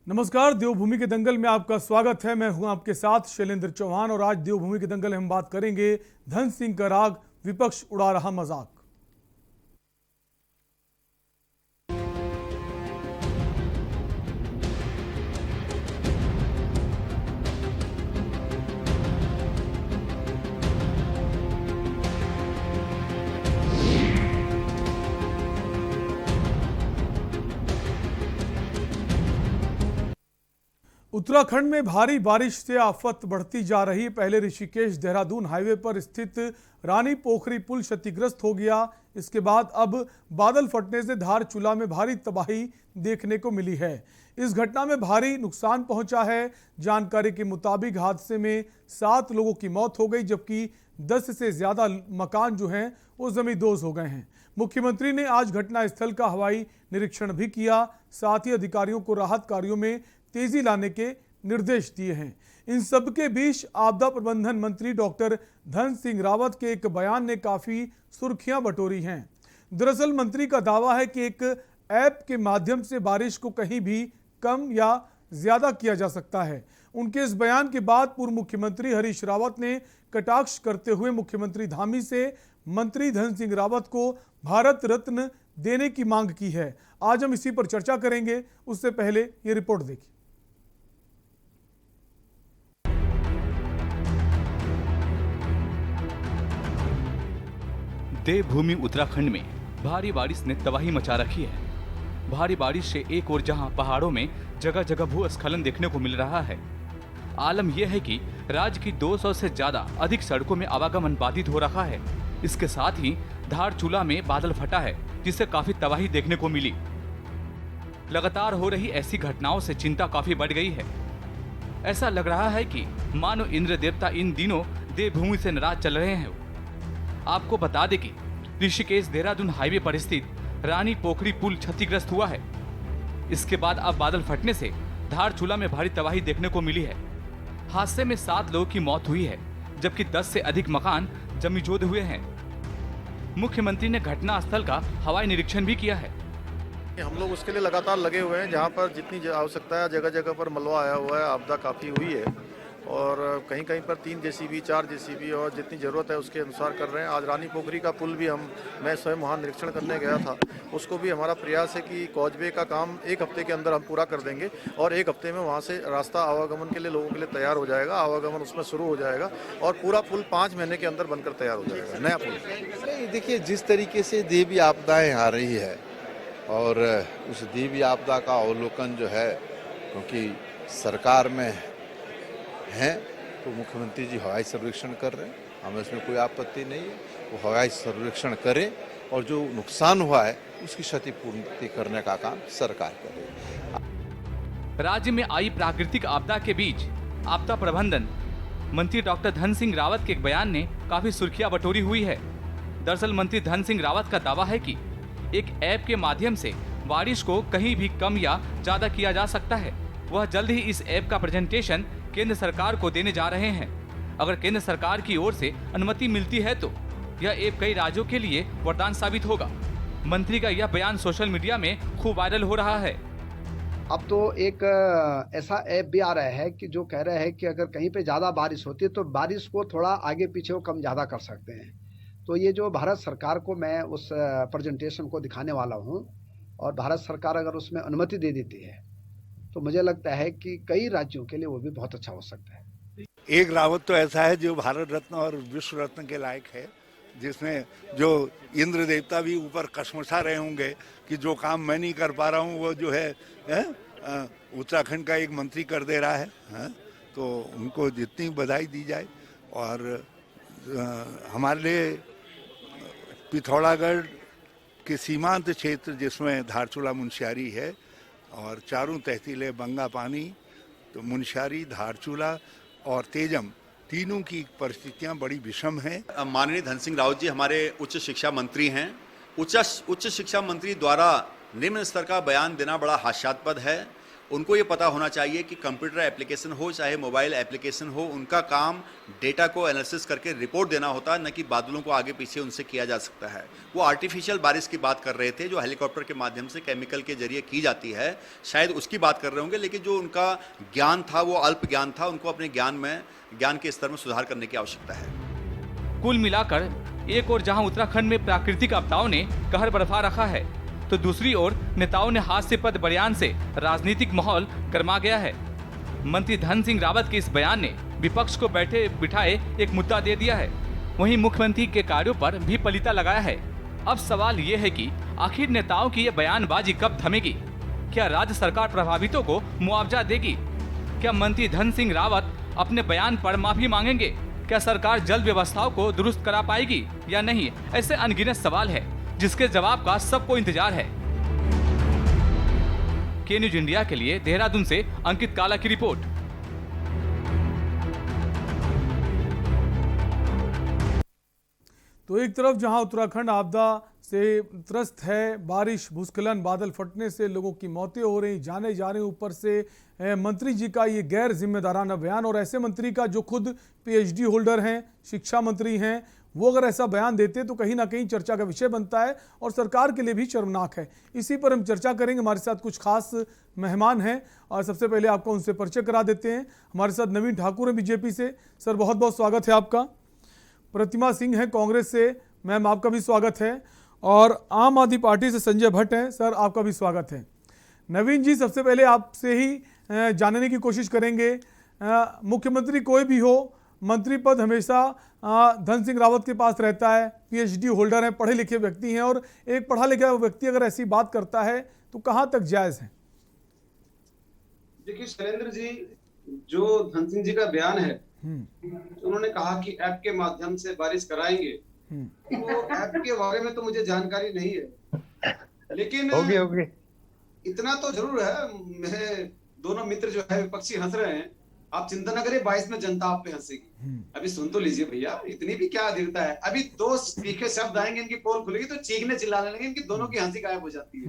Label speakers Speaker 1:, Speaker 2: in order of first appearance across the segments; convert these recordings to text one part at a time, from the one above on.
Speaker 1: नमस्कार, देवभूमि के दंगल में आपका स्वागत है। मैं हूं आपके साथ शैलेंद्र चौहान और आज देवभूमि के दंगल में हम बात करेंगे धन सिंह का राग, विपक्ष उड़ा रहा मजाक। उत्तराखंड में भारी बारिश से आफत बढ़ती जा रही है। पहले ऋषिकेश देहरादून हाईवे पर स्थित रानी पोखरी पुल क्षतिग्रस्त हो गया। इसके बाद अब बादल फटने से धारचूला में भारी तबाही देखने को मिली है। इस घटना में भारी नुकसान पहुंचा है। जानकारी के मुताबिक हादसे में 7 लोगों की मौत हो गई, जबकि 10 से ज्यादा मकान जो हैं वो जमींदोज हो गए हैं। मुख्यमंत्री ने आज घटनास्थल का हवाई निरीक्षण भी किया। साथ ही अधिकारियों को राहत कार्यों में तेजी लाने के निर्देश दिए हैं। इन सबके बीच आपदा प्रबंधन मंत्री डॉक्टर धन सिंह रावत के एक बयान ने काफी सुर्खियां बटोरी हैं। दरअसल मंत्री का दावा है कि एक ऐप के माध्यम से बारिश को कहीं भी कम या ज्यादा किया जा सकता है। उनके इस बयान के बाद पूर्व मुख्यमंत्री हरीश रावत ने कटाक्ष करते हुए मुख्यमंत्री धामी से मंत्री धन सिंह रावत को भारत रत्न देने की मांग की है। आज हम इसी पर चर्चा करेंगे। उससे पहले ये रिपोर्ट देखिए।
Speaker 2: देवभूमि उत्तराखंड में भारी बारिश ने तबाही मचा रखी है। भारी बारिश से एक ओर जहां पहाड़ों में जगह जगह भूस्खलन देखने को मिल रहा है, आलम यह है कि राज्य की 200 से ज्यादा अधिक सड़कों में आवागमन बाधित हो रहा है। इसके साथ ही धारचूला में बादल फटा है, जिससे काफी तबाही देखने को मिली। लगातार हो रही ऐसी घटनाओं से चिंता काफी बढ़ गई है। ऐसा लग रहा है कि मानो इंद्र देवता इन दिनों देवभूमि से नाराज चल रहे हैं। आपको बता दें कि ऋषिकेश देहरादून हाईवे पर स्थित रानी पोखरी पुल क्षतिग्रस्त हुआ है। इसके बाद अब बादल फटने से धारचूला में भारी तबाही देखने को मिली है। हादसे में 7 लोगों की मौत हुई है, जबकि 10 से अधिक मकान जमींदोज हुए हैं। मुख्यमंत्री ने घटनास्थल का हवाई निरीक्षण भी किया है।
Speaker 3: हम लोग उसके लिए लगातार लगे हुए हैं। जहाँ पर जितनी आवश्यकता है जगह जगह पर मलबा आया हुआ है, आपदा काफ़ी हुई है और कहीं कहीं पर 3 जेसीबी 4 जेसीबी और जितनी ज़रूरत है उसके अनुसार कर रहे हैं। आज रानी पोखरी का पुल भी मैं स्वयं वहाँ निरीक्षण करने गया था। उसको भी हमारा प्रयास है कि कॉजवे का काम 1 हफ्ते के अंदर हम पूरा कर देंगे और 1 हफ्ते में वहाँ से रास्ता आवागमन के लिए लोगों के लिए तैयार हो जाएगा। आवागमन उसमें शुरू हो जाएगा और पूरा पुल 5 महीने के अंदर बनकर तैयार हो जाएगा, नया पुल।
Speaker 4: देखिए, जिस तरीके से देवी आपदाएँ आ रही है और उस देवी आपदा का अवलोकन जो है, क्योंकि सरकार में हैं तो मुख्यमंत्री जी हवाई सर्वेक्षण कर रहे हैं, हमें इसमें कोई आपत्ति नहीं है। वो हवाई सर्वेक्षण करें और जो नुकसान हुआ है उसकी क्षतिपूर्ति करने का काम सरकार करे।
Speaker 2: राज्य में आई प्राकृतिक आपदा के बीच आपदा प्रबंधन मंत्री डॉक्टर धन सिंह रावत के एक बयान ने काफी सुर्खियां बटोरी हुई है। दरअसल मंत्री धन सिंह रावत का दावा है कि एक ऐप के माध्यम से बारिश को कहीं भी कम या ज्यादा किया जा सकता है। वह जल्द ही इस ऐप का प्रेजेंटेशन केंद्र सरकार को देने जा रहे हैं। अगर केंद्र सरकार की ओर से अनुमति मिलती है तो यह ऐप कई राज्यों के लिए वरदान साबित होगा। मंत्री का यह बयान सोशल मीडिया में खूब वायरल हो रहा है।
Speaker 5: अब तो एक ऐसा ऐप भी आ रहा है कि जो कह रहा है कि अगर कहीं पे ज़्यादा बारिश होती है तो बारिश को थोड़ा आगे पीछे वो कम ज़्यादा कर सकते हैं। तो ये जो भारत सरकार को मैं उस प्रेजेंटेशन को दिखाने वाला हूँ और भारत सरकार अगर उसमें अनुमति दे देती है तो मुझे लगता है कि कई राज्यों के लिए वो भी बहुत अच्छा हो सकता है।
Speaker 6: एक रावत तो ऐसा है जो भारत रत्न और विश्व रत्न के लायक है, जिसमें जो इंद्र देवता भी ऊपर कसमसा रहे होंगे कि जो काम मैं नहीं कर पा रहा हूँ वो जो है उत्तराखंड का एक मंत्री कर दे रहा है। तो उनको जितनी बधाई दी जाए। और हमारे लिए पिथौरागढ़ के सीमांत क्षेत्र जिसमें धारचूला मुनस्यारी है और चारों तहसीलें बंगा पानी, तो मुनस्यारी, धारचूला और तेजम, तीनों की परिस्थितियां बड़ी विषम हैं।
Speaker 7: माननीय धन सिंह रावत जी हमारे उच्च शिक्षा मंत्री हैं। उच्च शिक्षा मंत्री द्वारा निम्न स्तर का बयान देना बड़ा हास्यास्पद है। उनको ये पता होना चाहिए कि कंप्यूटर एप्लीकेशन हो चाहे मोबाइल एप्लीकेशन हो, उनका काम डेटा को एनालिसिस करके रिपोर्ट देना होता है, न कि बादलों को आगे पीछे उनसे किया जा सकता है। वो आर्टिफिशियल बारिश की बात कर रहे थे जो हेलीकॉप्टर के माध्यम से केमिकल के जरिए की जाती है, शायद उसकी बात कर रहे होंगे, लेकिन जो उनका ज्ञान था वो अल्प ज्ञान था। उनको अपने ज्ञान के स्तर में सुधार करने की आवश्यकता है।
Speaker 2: कुल मिलाकर एक ओर जहां उत्तराखंड में प्राकृतिक आपदाओं ने कहर बरपा रखा है, तो दूसरी ओर नेताओं ने हास्यास्पद बयान से राजनीतिक माहौल गर्मा गया है। मंत्री धन सिंह रावत के इस बयान ने विपक्ष को बैठे बिठाए एक मुद्दा दे दिया है। वहीं मुख्यमंत्री के कार्यों पर भी पलीता लगाया है। अब सवाल ये है कि आखिर नेताओं की ये बयानबाजी कब थमेगी? क्या राज्य सरकार प्रभावितों को मुआवजा देगी? क्या मंत्री धन सिंह रावत अपने बयान पर माफी मांगेंगे? क्या सरकार जल व्यवस्थाओं को दुरुस्त करा पाएगी या नहीं? ऐसे अनगिनत सवाल है जिसके जवाब का सबको इंतजार है। के न्यूज इंडिया के लिए देहरादून से अंकित काला की रिपोर्ट।
Speaker 1: तो एक तरफ जहां उत्तराखंड आपदा से त्रस्त है, बारिश, भूस्खलन, बादल फटने से लोगों की मौतें हो रही, जाने जा रही, ऊपर से मंत्री जी का ये गैर जिम्मेदाराना बयान, और ऐसे मंत्री का जो खुद पीएचडी होल्डर हैं, शिक्षा मंत्री हैं, वो अगर ऐसा बयान देते तो कहीं ना कहीं चर्चा का विषय बनता है और सरकार के लिए भी शर्मनाक है। इसी पर हम चर्चा करेंगे। हमारे साथ कुछ खास मेहमान हैं और सबसे पहले आपका उनसे परिचय करा देते हैं। हमारे साथ नवीन ठाकुर हैं बीजेपी से, सर बहुत बहुत स्वागत है आपका। प्रतिमा सिंह है कांग्रेस से, मैम आपका भी स्वागत है। और आम आदमी पार्टी से संजय भट्ट हैं, सर आपका भी स्वागत है। नवीन जी, सबसे पहले आपसे ही जानने की कोशिश करेंगे, मुख्यमंत्री कोई भी हो, मंत्री पद हमेशा धन सिंह रावत के पास रहता है, पीएचडी होल्डर हैं, पढ़े लिखे व्यक्ति हैं, और एक पढ़ा लिखा व्यक्ति अगर ऐसी बात करता है तो कहां तक जायज है?
Speaker 8: देखिए शैलेंद्र जी, जो धन सिंह जी का बयान है, उन्होंने कहा कि ऐप के माध्यम से बारिश कराएंगे, तो ऐप के बारे में तो मुझे जानकारी नहीं है, लेकिन
Speaker 9: होगी।
Speaker 8: इतना तो जरूर है, मेरे दोनों मित्र जो है विपक्षी हंस रहे हैं। आप चिंता न करें, 22 में जनता आप पे हंसेगी। अभी सुन तो लीजिए भैया, इतनी भी क्या अधीरता है। अभी 2 तीखे शब्द आएंगे, इनकी पोल खुलेगी तो चीखने चिल्लाने लगेंगे, इनकी दोनों की हंसी गायब हो जाती है।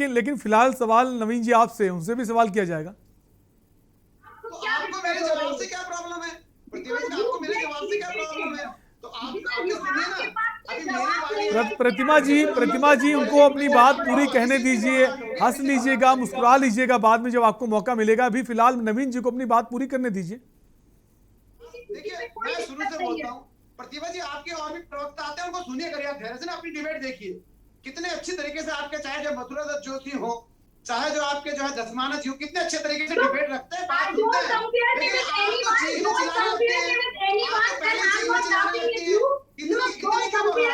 Speaker 1: लेकिन फिलहाल सवाल नवीन जी आपसे, उनसे भी सवाल किया जाएगा।
Speaker 8: तो आपको मेरे जवाब से क्या प्रॉब्लम है? आपको मेरे जवाब से क्या प्रॉब्लम है? तो आप सुनिए ना, अभी मेरी बारी।
Speaker 1: प्रतिमा जी उनको अपनी बात पूरी कहने दीजिए, हंस लीजिएगा, मुस्कुरा लीजिएगा बाद में जब आपको मौका मिलेगा। अभी फिलहाल नवीन जी को अपनी बात पूरी करने दीजिए।
Speaker 8: देखिए मैं शुरू से बोलता हूँ, प्रतिभा जी आपके और भी प्रवक्ता आते हैं, उनको सुनिए, करिए आप धैर्य से ना, अपनी डिबेट देखिए कितने अच्छे तरीके से आपके, चाहे जो मथुरा दत्त जोशी हो, चाहे जो आपके जो है दसमाना जी हो, कितने अच्छे तरीके से डिबेट रखते हैं, बात सुनते हैं। लेकिन आप तो चीखने चिल्लाने लगते हैं, आप तो पहले चीखने चिल्लाने लगती है, कितनी क्या बोलती है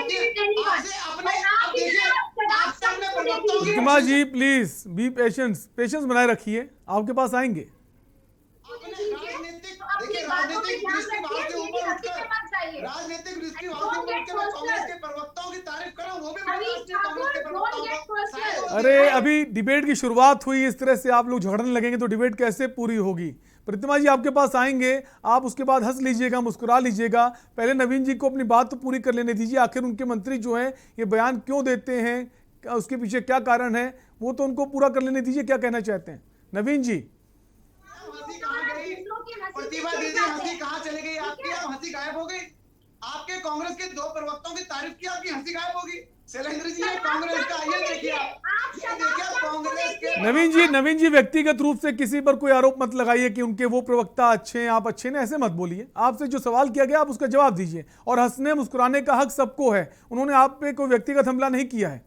Speaker 8: आपसे अपने। आप देखिए आपसे अपने प्रवक्ताओं की।
Speaker 1: प्रतिमा जी प्लीज बी पेशेंस बनाए रखिए, आपके पास आएंगे।
Speaker 8: राजनीतिक दृष्टिकोण के ऊपर उठकर मैं कांग्रेस के प्रवक्ताओं की तारीफ कर रहा हूं, वो भी कांग्रेस के प्रवक्ताओं को।
Speaker 1: अरे अभी डिबेट की शुरुआत हुई, इस तरह से आप लोग झगड़ने लगेंगे तो डिबेट कैसे पूरी होगी? प्रतिमा जी आपके पास आएंगे, आप उसके बाद हंस लीजिएगा, मुस्कुरा लीजिएगा। पहले नवीन जी को अपनी बात तो पूरी कर लेने दीजिए। आखिर उनके मंत्री जो हैं ये बयान क्यों देते हैं, उसके पीछे क्या कारण है, वो तो उनको पूरा कर लेने दीजिए। क्या कहना चाहते हैं नवीन जी?
Speaker 8: प्रतिभा दीदी, हंसी कहाँ चली गई आपकी? अब हंसी गायब हो गई। आपके कांग्रेस के 2 प्रवक्ताओं की तारीफ की, आपकी हंसी गायब होगी। शैलेंद्र जी, कांग्रेस का ये देखिए, कांग्रेस के।
Speaker 1: नवीन जी व्यक्तिगत रूप से किसी पर कोई आरोप मत लगाइए कि उनके वो प्रवक्ता अच्छे हैं, आप अच्छे हैं, ऐसे मत बोलिए। आपसे जो सवाल किया गया आप उसका जवाब दीजिए, और हंसने मुस्कुराने का हक सबको है। उन्होंने आप पे कोई व्यक्तिगत हमला नहीं किया है।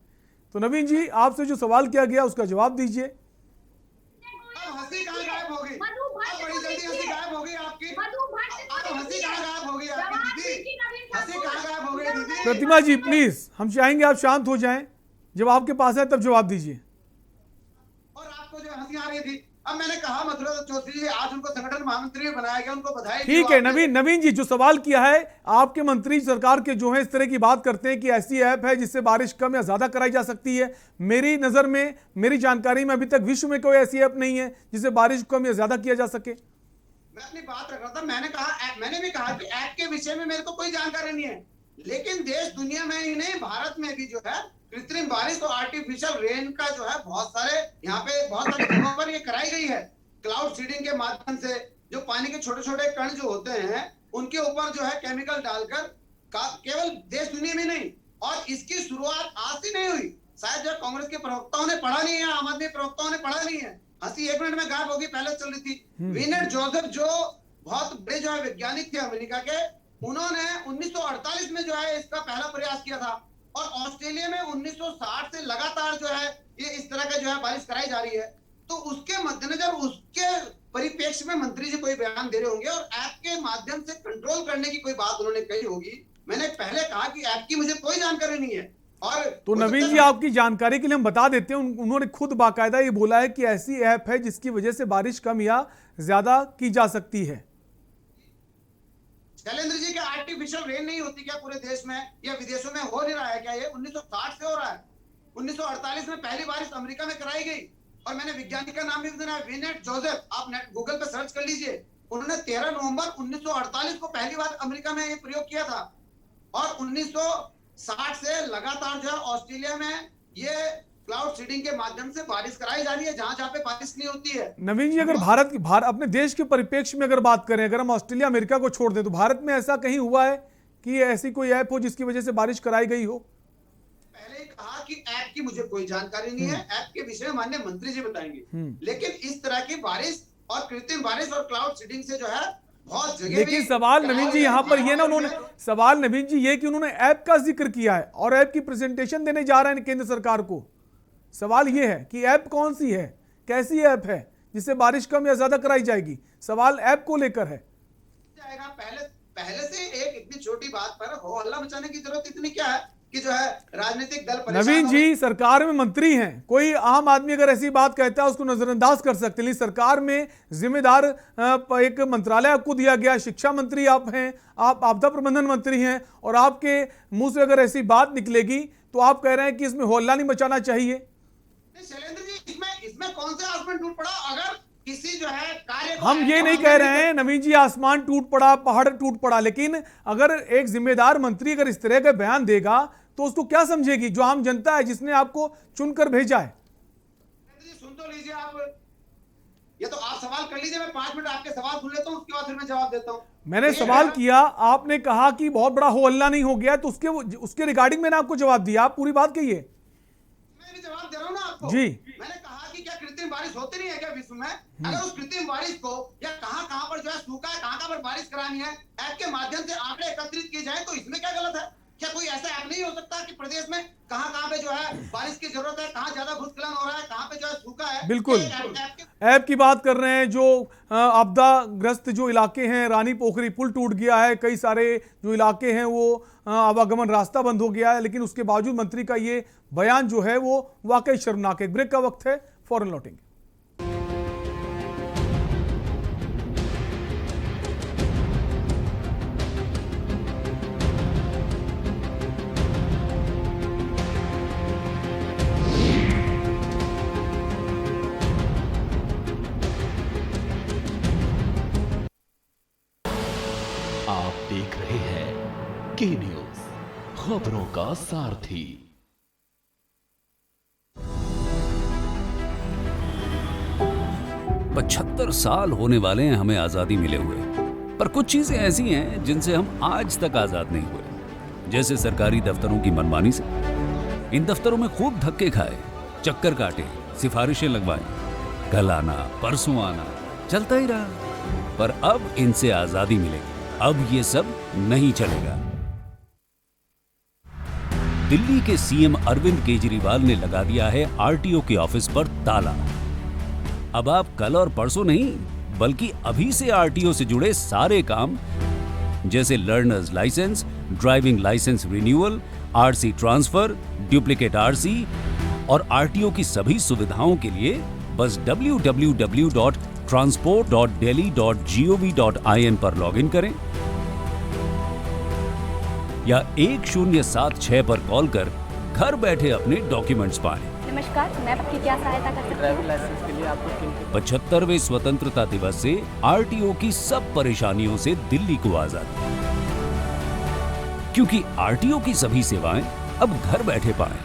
Speaker 1: तो नवीन जी आपसे जो सवाल किया गया उसका जवाब दीजिए।
Speaker 8: हंसी कहाँ गायब हो गई? बड़ी जल्दी हंसी गायब हो गई आपकी। हंसी कहाँ गायब हो गई आपकी दीदी? हंसी कहाँ गायब हो गई दीदी?
Speaker 1: प्रतिमा जी प्लीज, हम चाहेंगे आप शांत हो जाएं, जब आपके पास है तब जवाब दीजिए।
Speaker 8: और आपको जो हंसी आ रही थी, अब मैंने कहा मथुरा चौधरी जी आज उनको संगठन महामंत्री बनाया गया, उनको बधाई।
Speaker 1: ठीक है नवीन जी जो सवाल किया है, आपके मंत्री सरकार के जो है इस तरह की बात करते हैं कि ऐसी ऐप है जिससे बारिश कम या ज्यादा कराई जा सकती है। मेरी नजर में, मेरी जानकारी में अभी तक विश्व में कोई ऐसी ऐप नहीं है जिससे बारिश कम या ज्यादा किया जा सके।
Speaker 8: मैं अपनी बात रख रहा था, मैंने भी कहा कि ऐप के विषय में मेरे को कोई जानकारी नहीं है, लेकिन देश दुनिया में ही नहीं, भारत में भी जो है कृत्रिम बारिश और आर्टिफिशियल रेन का जो है बहुत सारे यहाँ पे बहुत सारी जगहों पर ये कराई गई है। क्लाउड सीडिंग के माध्यम से जो पानी के छोटे छोटे कण जो होते हैं उनके ऊपर जो है केमिकल डालकर केवल देश दुनिया में नहीं, और इसकी शुरुआत आज से नहीं हुई। शायद जो कांग्रेस के प्रवक्ताओं ने पढ़ा नहीं है, आम आदमी प्रवक्ताओं ने पढ़ा नहीं है। हंसी 1 मिनट में गायब होगी, पहले चल रही थी। विनेट जोसेफ जो बहुत बड़े जो है वैज्ञानिक थे अमेरिका के, उन्होंने 1948 में जो है इसका पहला प्रयास किया था, और ऑस्ट्रेलिया में 1960 से लगातार जो है ये इस तरह का जो है बारिश कराई जा रही है। तो उसके मद्देनजर उसके परिप्रेक्ष्य में मंत्री जी कोई बयान दे रहे होंगे और ऐप के माध्यम से कंट्रोल करने की कोई बात उन्होंने कही होगी। मैंने पहले कहा कि ऐप की मुझे कोई जानकारी नहीं है। और
Speaker 1: तो नवीन जी, आपकी जानकारी के लिए हम बता देते हैं, उन्होंने खुद बाकायदा ये बोला है कि ऐसी ऐप है जिसकी वजह से बारिश कम या ज्यादा की जा सकती है।
Speaker 8: शैलेंद्र जी, क्या आर्टिफिशियल रेन नहीं होती क्या पूरे देश में या विदेशों में हो नहीं रहा है क्या? ये 1960 से हो रहा है। 1948 में पहली बारिश अमेरिका में कराई गई, और मैंने वैज्ञानिक का नाम भी बताया, विनेट जोसेफ। आप नेट गूगल पे सर्च कर लीजिए। उन्होंने 13 नवंबर 1948 को पहली बार अमेरिका में ये प्रयोग किया था, और 1960 से लगातार जो है ऑस्ट्रेलिया में ये क्लाउड सीडिंग के माध्यम से बारिश कराई जा रही है जहां जहां पे बारिश नहीं होती है।
Speaker 1: नवीन जी, अगर अपने देश के परिप्रेक्ष्य में अगर बात करें, अगर हम ऑस्ट्रेलिया अमेरिका को छोड़ दें, तो भारत में ऐसा कहीं हुआ है कि ऐसी कोई ऐप हो जिसकी वजह से बारिश कराई गई हो?
Speaker 8: पहले ही कहा कि ऐप की मुझे कोई जानकारी नहीं है, ऐप के विषय में माननीय मंत्री जी बताएंगे। लेकिन इस तरह की बारिश और कृत्रिम बारिश और क्लाउड सीडिंग से जो है बहुत जगह।
Speaker 1: लेकिन सवाल नवीन जी यहाँ पर ये ना, नवीन जी ये कि उन्होंने ऐप का जिक्र किया है और ऐप की प्रेजेंटेशन देने जा रहे हैं केंद्र सरकार को। सवाल ये है कि ऐप कौन सी है, कैसी ऐप है जिससे बारिश कम या ज्यादा कराई जाएगी? सवाल ऐप को लेकर है।
Speaker 8: पहले से एक इतनी छोटी बात पर हो हल्ला मचाने की जरूरत इतनी क्या है कि जो है राजनीतिक दल परेशान।
Speaker 1: नवीन जी, सरकार में मंत्री हैं, कोई आम आदमी अगर ऐसी बात कहता है उसको नजरअंदाज कर सकते हैं, लेकिन सरकार में जिम्मेदार एक मंत्रालय आपको दिया गया, शिक्षा मंत्री आप हैं, आप आपदा प्रबंधन मंत्री हैं, और आपके मुंह से अगर ऐसी बात निकलेगी तो आप कह रहे हैं कि इसमें हल्ला नहीं मचाना चाहिए।
Speaker 8: शैलेंद्र जी, इसमें कौन सा आसमान टूट पड़ा? अगर किसी जो है कार्य
Speaker 1: हम ये नहीं कह रहे हैं नवीन जी आसमान टूट पड़ा, पहाड़ टूट पड़ा, लेकिन अगर एक जिम्मेदार मंत्री अगर इस तरह का बयान देगा तो उसको क्या समझेगी जो आम जनता है जिसने आपको चुनकर भेजा है?
Speaker 8: सुन तो लीजिए आप, ये तो आप सवाल कर लीजिए, मैं 5 मिनट आपके सवाल सुन लेता हूं, उसके बाद फिर मैं जवाब देता हूं।
Speaker 1: मैंने सवाल किया, आपने कहा कि बहुत बड़ा हो हल्ला नहीं हो गया, तो उसके रिगार्डिंग मैंने आपको जवाब दिया, आप पूरी बात कहिए।
Speaker 8: मैं भी जवाब दे रहा हूं ना आपको
Speaker 1: जी।
Speaker 8: मैंने कहा कि क्या कृत्रिम बारिश होती नहीं है क्या विश्व में? अगर उस कृत्रिम बारिश को या कहां पर जो है सूखा है, कहां पर बारिश करानी है, ऐप के माध्यम से आंकड़े एकत्रित किए जाए, तो इसमें क्या गलत है? क्या कोई ऐसा ऐप नहीं हो सकता कि प्रदेश में कहां पे जो है बारिश की जरूरत है, कहां ज्यादा भूस्खलन हो रहा है, कहां पे जो है सूखा है?
Speaker 1: बिल्कुल ऐप की बात कर रहे हैं। जो आपदा ग्रस्त जो इलाके हैं, रानी पोखरी पुल टूट गया है, कई सारे जो इलाके हैं वो आवागमन रास्ता बंद हो गया है, लेकिन उसके बावजूद मंत्री का ये बयान जो है वो वाकई शर्मनाक है। ब्रेक का वक्त है, फौरन लौटेंगे।
Speaker 9: आप देख रहे हैं के न्यूज, खबरों का सारथी।
Speaker 10: पचहत्तर साल होने वाले हैं हमें आजादी मिले हुए, पर कुछ चीजें ऐसी हैं जिनसे हम आज तक आजाद नहीं हुए। जैसे सरकारी दफ्तरों की मनमानी से। इन दफ्तरों में खूब धक्के खाए, चक्कर काटे, सिफारिशें लगवाई, कल आना परसों आना, चलता ही रहा। पर अब इनसे आजादी मिलेगी, अब ये सब नहीं चलेगा। दिल्ली के सीएम अरविंद केजरीवाल ने लगा दिया है आरटीओ के ऑफिस पर ताला। अब आप कल और परसों नहीं, बल्कि अभी से आरटीओ से जुड़े सारे काम, जैसे learners licence, driving licence renewal, RC transfer, duplicate RC और आरटीओ की सभी सुविधाओं के लिए बस www.transport.delhi.gov.in पर लॉगिन करें या 1076 पर कॉल कर घर बैठे अपने डॉक्यूमेंट्स पाएं।
Speaker 11: नमस्कार, मैं आपकी क्या सहायता कर सकती हूं?
Speaker 12: ड्राइविंग लाइसेंस के लिए आपको
Speaker 10: 75वें स्वतंत्रता दिवस से आरटीओ की सब परेशानियों से दिल्ली को आजादी। क्योंकि आरटीओ की सभी सेवाएं अब घर बैठे पाएं।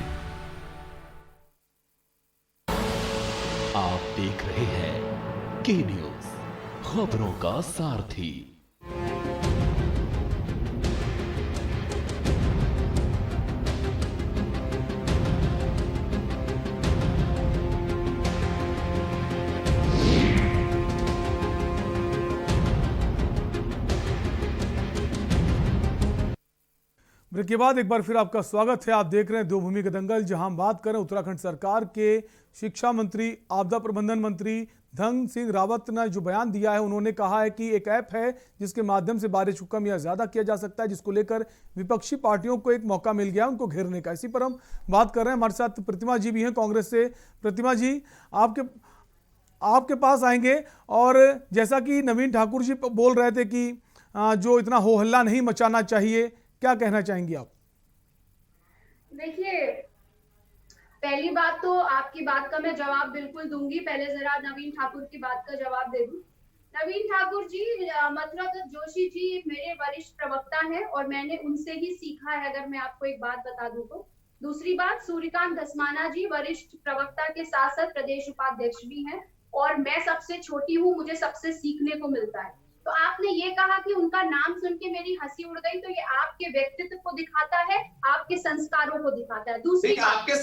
Speaker 9: आप देख रहे हैं के न्यूज, खबरों का सारथी।
Speaker 1: ब्रेक के बाद एक बार फिर आपका स्वागत है। आप देख रहे हैं देवभूमि का दंगल, जहां हम बात करें उत्तराखंड सरकार के शिक्षा मंत्री, आपदा प्रबंधन मंत्री धन सिंह रावत ने जो बयान दिया है, उन्होंने कहा है कि एक ऐप है जिसके माध्यम से बारिश को कम या ज्यादा किया जा सकता है, जिसको लेकर विपक्षी पार्टियों को एक मौका मिल गया उनको घेरने का। इसी पर हम बात कर रहे हैं। हमारे साथ प्रतिमा जी भी हैं कांग्रेस से। प्रतिमा जी, आपके पास आएंगे। और जैसा कि नवीन ठाकुर जी बोल रहे थे कि जो इतना हो हल्ला नहीं मचाना चाहिए, क्या कहना चाहेंगी आप?
Speaker 12: देखिए, पहली बात तो आपकी बात का मैं जवाब बिल्कुल दूंगी। पहले जरा नवीन ठाकुर की बात का जवाब दे दूं। नवीन ठाकुर जी, मथुरा दत्त जोशी जी मेरे वरिष्ठ प्रवक्ता हैं और मैंने उनसे ही सीखा है, अगर मैं आपको एक बात बता दूं तो। दूसरी बात, सूर्यकांत धस्माना जी वरिष्ठ प्रवक्ता के साथ साथ प्रदेश उपाध्यक्ष भी हैं और मैं सबसे छोटी हूँ, मुझे सबसे सीखने को मिलता है। तो आपने ये कहा कि उनका नाम सुन के मेरी हंसी उड़ गई, तो ये आपके व्यक्तित्व को दिखाता है, आपके संस्कारों को दिखाता है। दूसरी बात,
Speaker 8: आपके